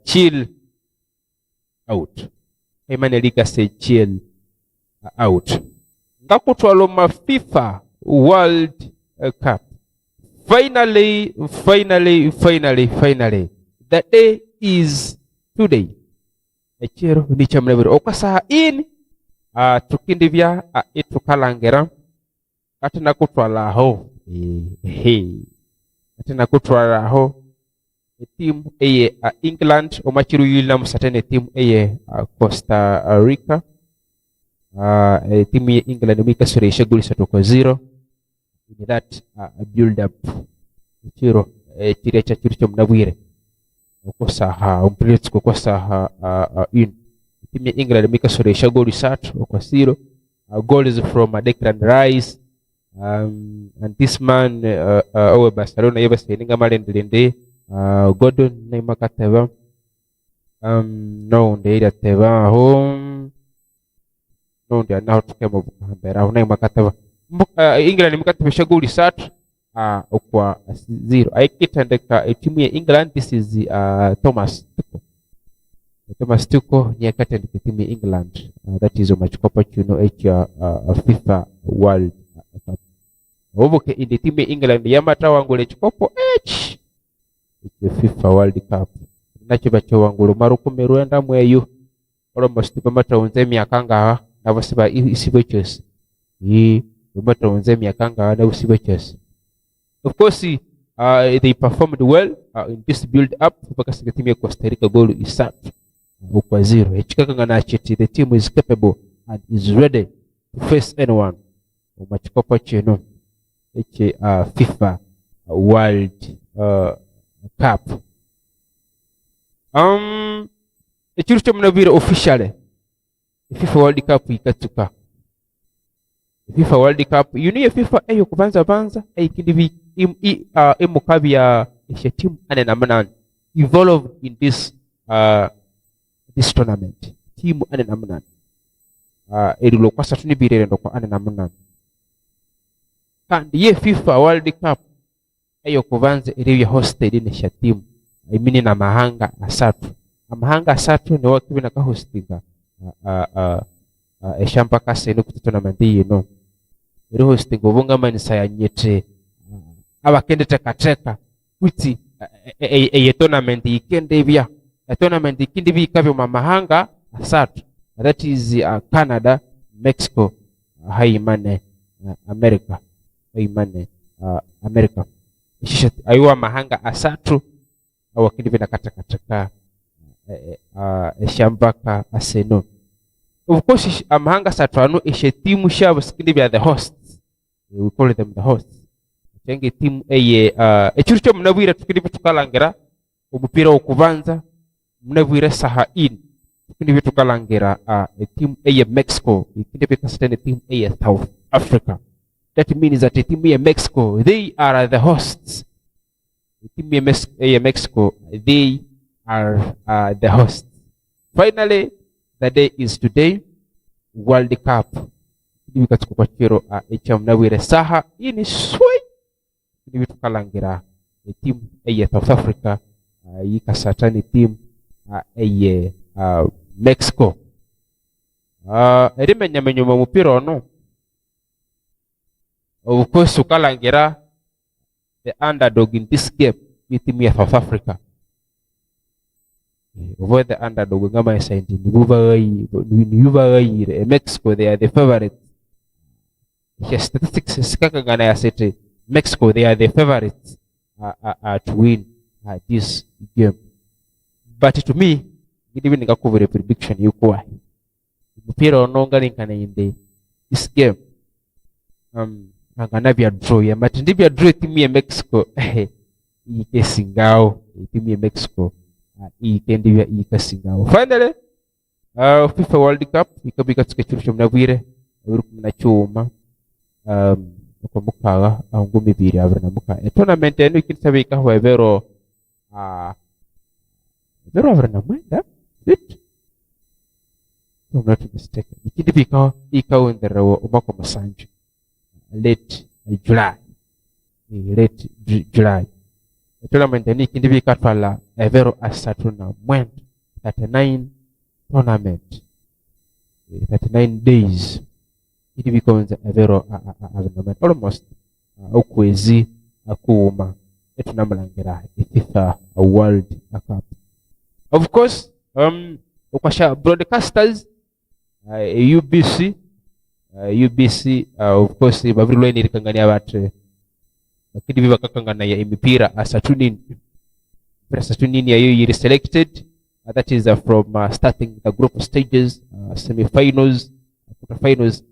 chill out. Haimane Legacy chill out. Ngakutwalo ma FIFA World Cup Finally, the day is today. Echero ni chamnabiro okasaha in tukindivya itukalangera katina kutwalaho katina kutwalaho team eye England omachiru yila musatene team eye Costa Rica team ye England mika suresha guli satoko 0 in that build up chiro chirecha chiricho mnabwire okosaha umpilitsko kosaha in team ye England mika suresha guli sat okwa 0 goal is from Declan Rice and this man owe Barcelona yeba seninga malendende Gordon Neymar kateba no ndeira teba home no ndia now tukemo bukambera Neymar kateba England mukatebesha goli satu okwa 0 aikitendeka timu ya England. This is Thomas Tuchel nyakatendeka timu ya England that is omachikopa chuno FIFA World Cup oboke indi timu ya England yamata wangule chikopo FIFA World Cup nacho bacho wangulu marukume ruenda mweyu almost bamata unze myaka ngaha nabasiba isibochos bamata unze myaka ngaha nabasibochos. Of course they performed well in this build up bakasiga timu ya Costa Rica goal is set kwa 0 echikanga na chiti. The team is capable and is ready to face anyone omachikopa chino FIFA World Cup. Ekiru ky'omunabwire officially FIFA World Cup ikatuka. FIFA World Cup yuni FIFA eyo kubanza banza eikindi emukabya team ane namnan involved in this tournament. Team ane namnan erilo kwasa tunibirere ndoko ane namnan kandi ye FIFA World Cup eyo kubanza eri hosted in team imini na mahanga asatu ni wakibina ka hostinga eshampa kase no tournament yino eri hostinga obunga manisa ya nyete abakende tekateka kuti eye tournament ikende bya tournament ikindi bikabyo mahanga asatu, that is Canada, Mexico, haimane America, haimane America. Ayuwa mahanga asatu awakindi vina katakataka shambaka aseno. Of course amahanga asatu anu ishe timu shabo sikindi vya the hosts, we call them the hosts. Chenge timu eye echurucho mnabwira tukindi tukalangera umupira okubanza mnabwira saha in tukindi tukalangera team eye Mexico ikindi bikasitene team eye South Africa. That means that the team eye Mexico, they are the hosts. The team eye Mexico, they are the hosts. Finally, the day is today, World Cup. Bikatuko chiro echamnabwira saha in sway kindi tukalangera team eye South Africa yikasatani team eye Mexico. Erimenya menyuma mupira ono. Of course ukalangera the underdog in this game with team ya South Africa. Over the underdog ngama yasaindi ni Mexico, they are the favorites. His statistics sikaka ngana yasete Mexico, they are the favorites to win this game. But to me, even nikakuvure prediction yuko mupira ononga linkana in this game angana bya draw ya matindi bya draw timu ya Mexico ikesingao timu ya Mexico ikendi bya ikesingao. Finally FIFA World Cup ikabika tukechurusha mnabwire uri kumna cyuma uko mukaga ahungumi biri abana muka tournament eno ikinsabika ho evero Vero avrana mwenda bit I'm not mistaken ikindi bika ikawenderawo umako masanju late July tournament eno ikindi bika twala evero asatuna mwenda 39 tournament 39 days ikindi bika wenza evero avrana almost ukwezi akuuma etunamulangira FIFA World Cup. Of course, okwasha broadcasters UBC of course bavrilwe nirikangania batre lakini biba kakangana ya imipira asatunini yayo yiri selected that is from starting the group stages, semi-finals, quarter-finals,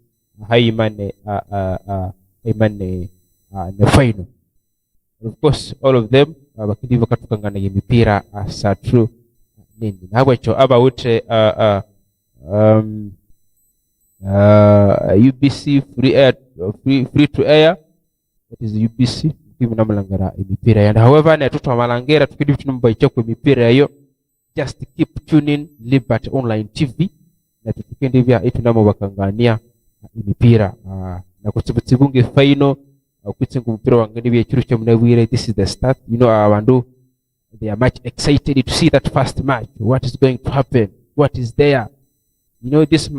haimane the final. Of course, all of them bakindi bakatukangana yimipira asatu nini nabwecho abawute UBC free to air, that is UBC kivu namalangara imipira and however na tutu amalangera tukidi tunumba ichoko imipira yayo. Just keep tuning Liberty Online TV na tutukende vya itunamo bakangania imipira na kutsibunge final kutsinga umupira wangani bya kiru cyo munabwire. This is the start, you know, abandu they are much excited to see that first match, what is going to happen, what is there. You know, this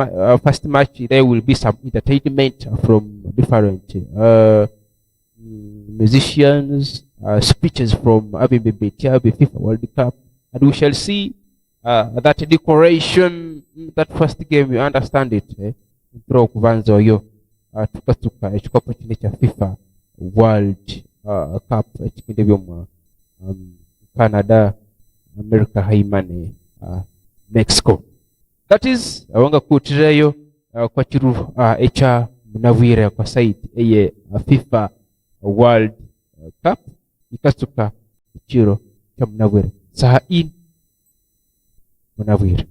first match there will be some entertainment from different musicians, speeches from ABBT, FIFA World Cup, and we shall see that decoration, that first game, you understand it. Mpira kuvanza yo tukatuka echikopo chine cha FIFA World Cup chikinde byo Canada, America, haimane Mexico. That is awanga kutireyo kwa chiru echa munavire kwa site eye FIFA World Cup ikasuka chiro cha munavire saha in munavire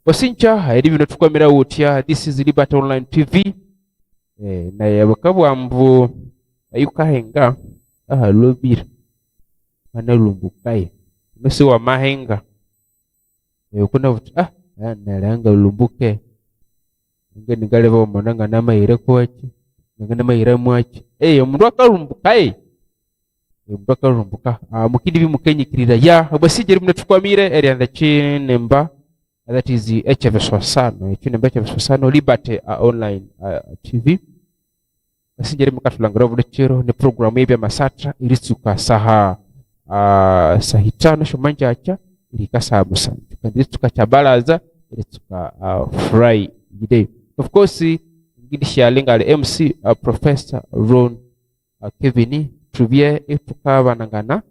osincha hairi bino tukwamira utya. This is Liberty Online TV na yabakabwambu ayukahenga lobira analumbukaye mesi wa mahenga kuna vutu nalanga lumbuke ngeni galeva omonanga namayire kwachi ngana mayire mwachi omundu akalumbukaye omundu akalumbuka mukindi bimukenyikirira ya obasijeri muna tukwamire erianda chinemba. That is the HFS1 chinemba HFS1 Liberty Online TV. Basijeri mukatulangura bulichiro ni program yebya masatra iritsuka saha sahitano shomanja acha irikasa musanju kandi iritsuka chabalaza iritsuka Friday. Of course ngidisha lenga le MC Professor Ron Kevin Truvie epuka banangana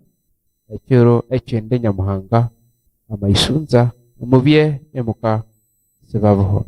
chiro echende nyamuhanga amaisunza muvye emuka sevavo.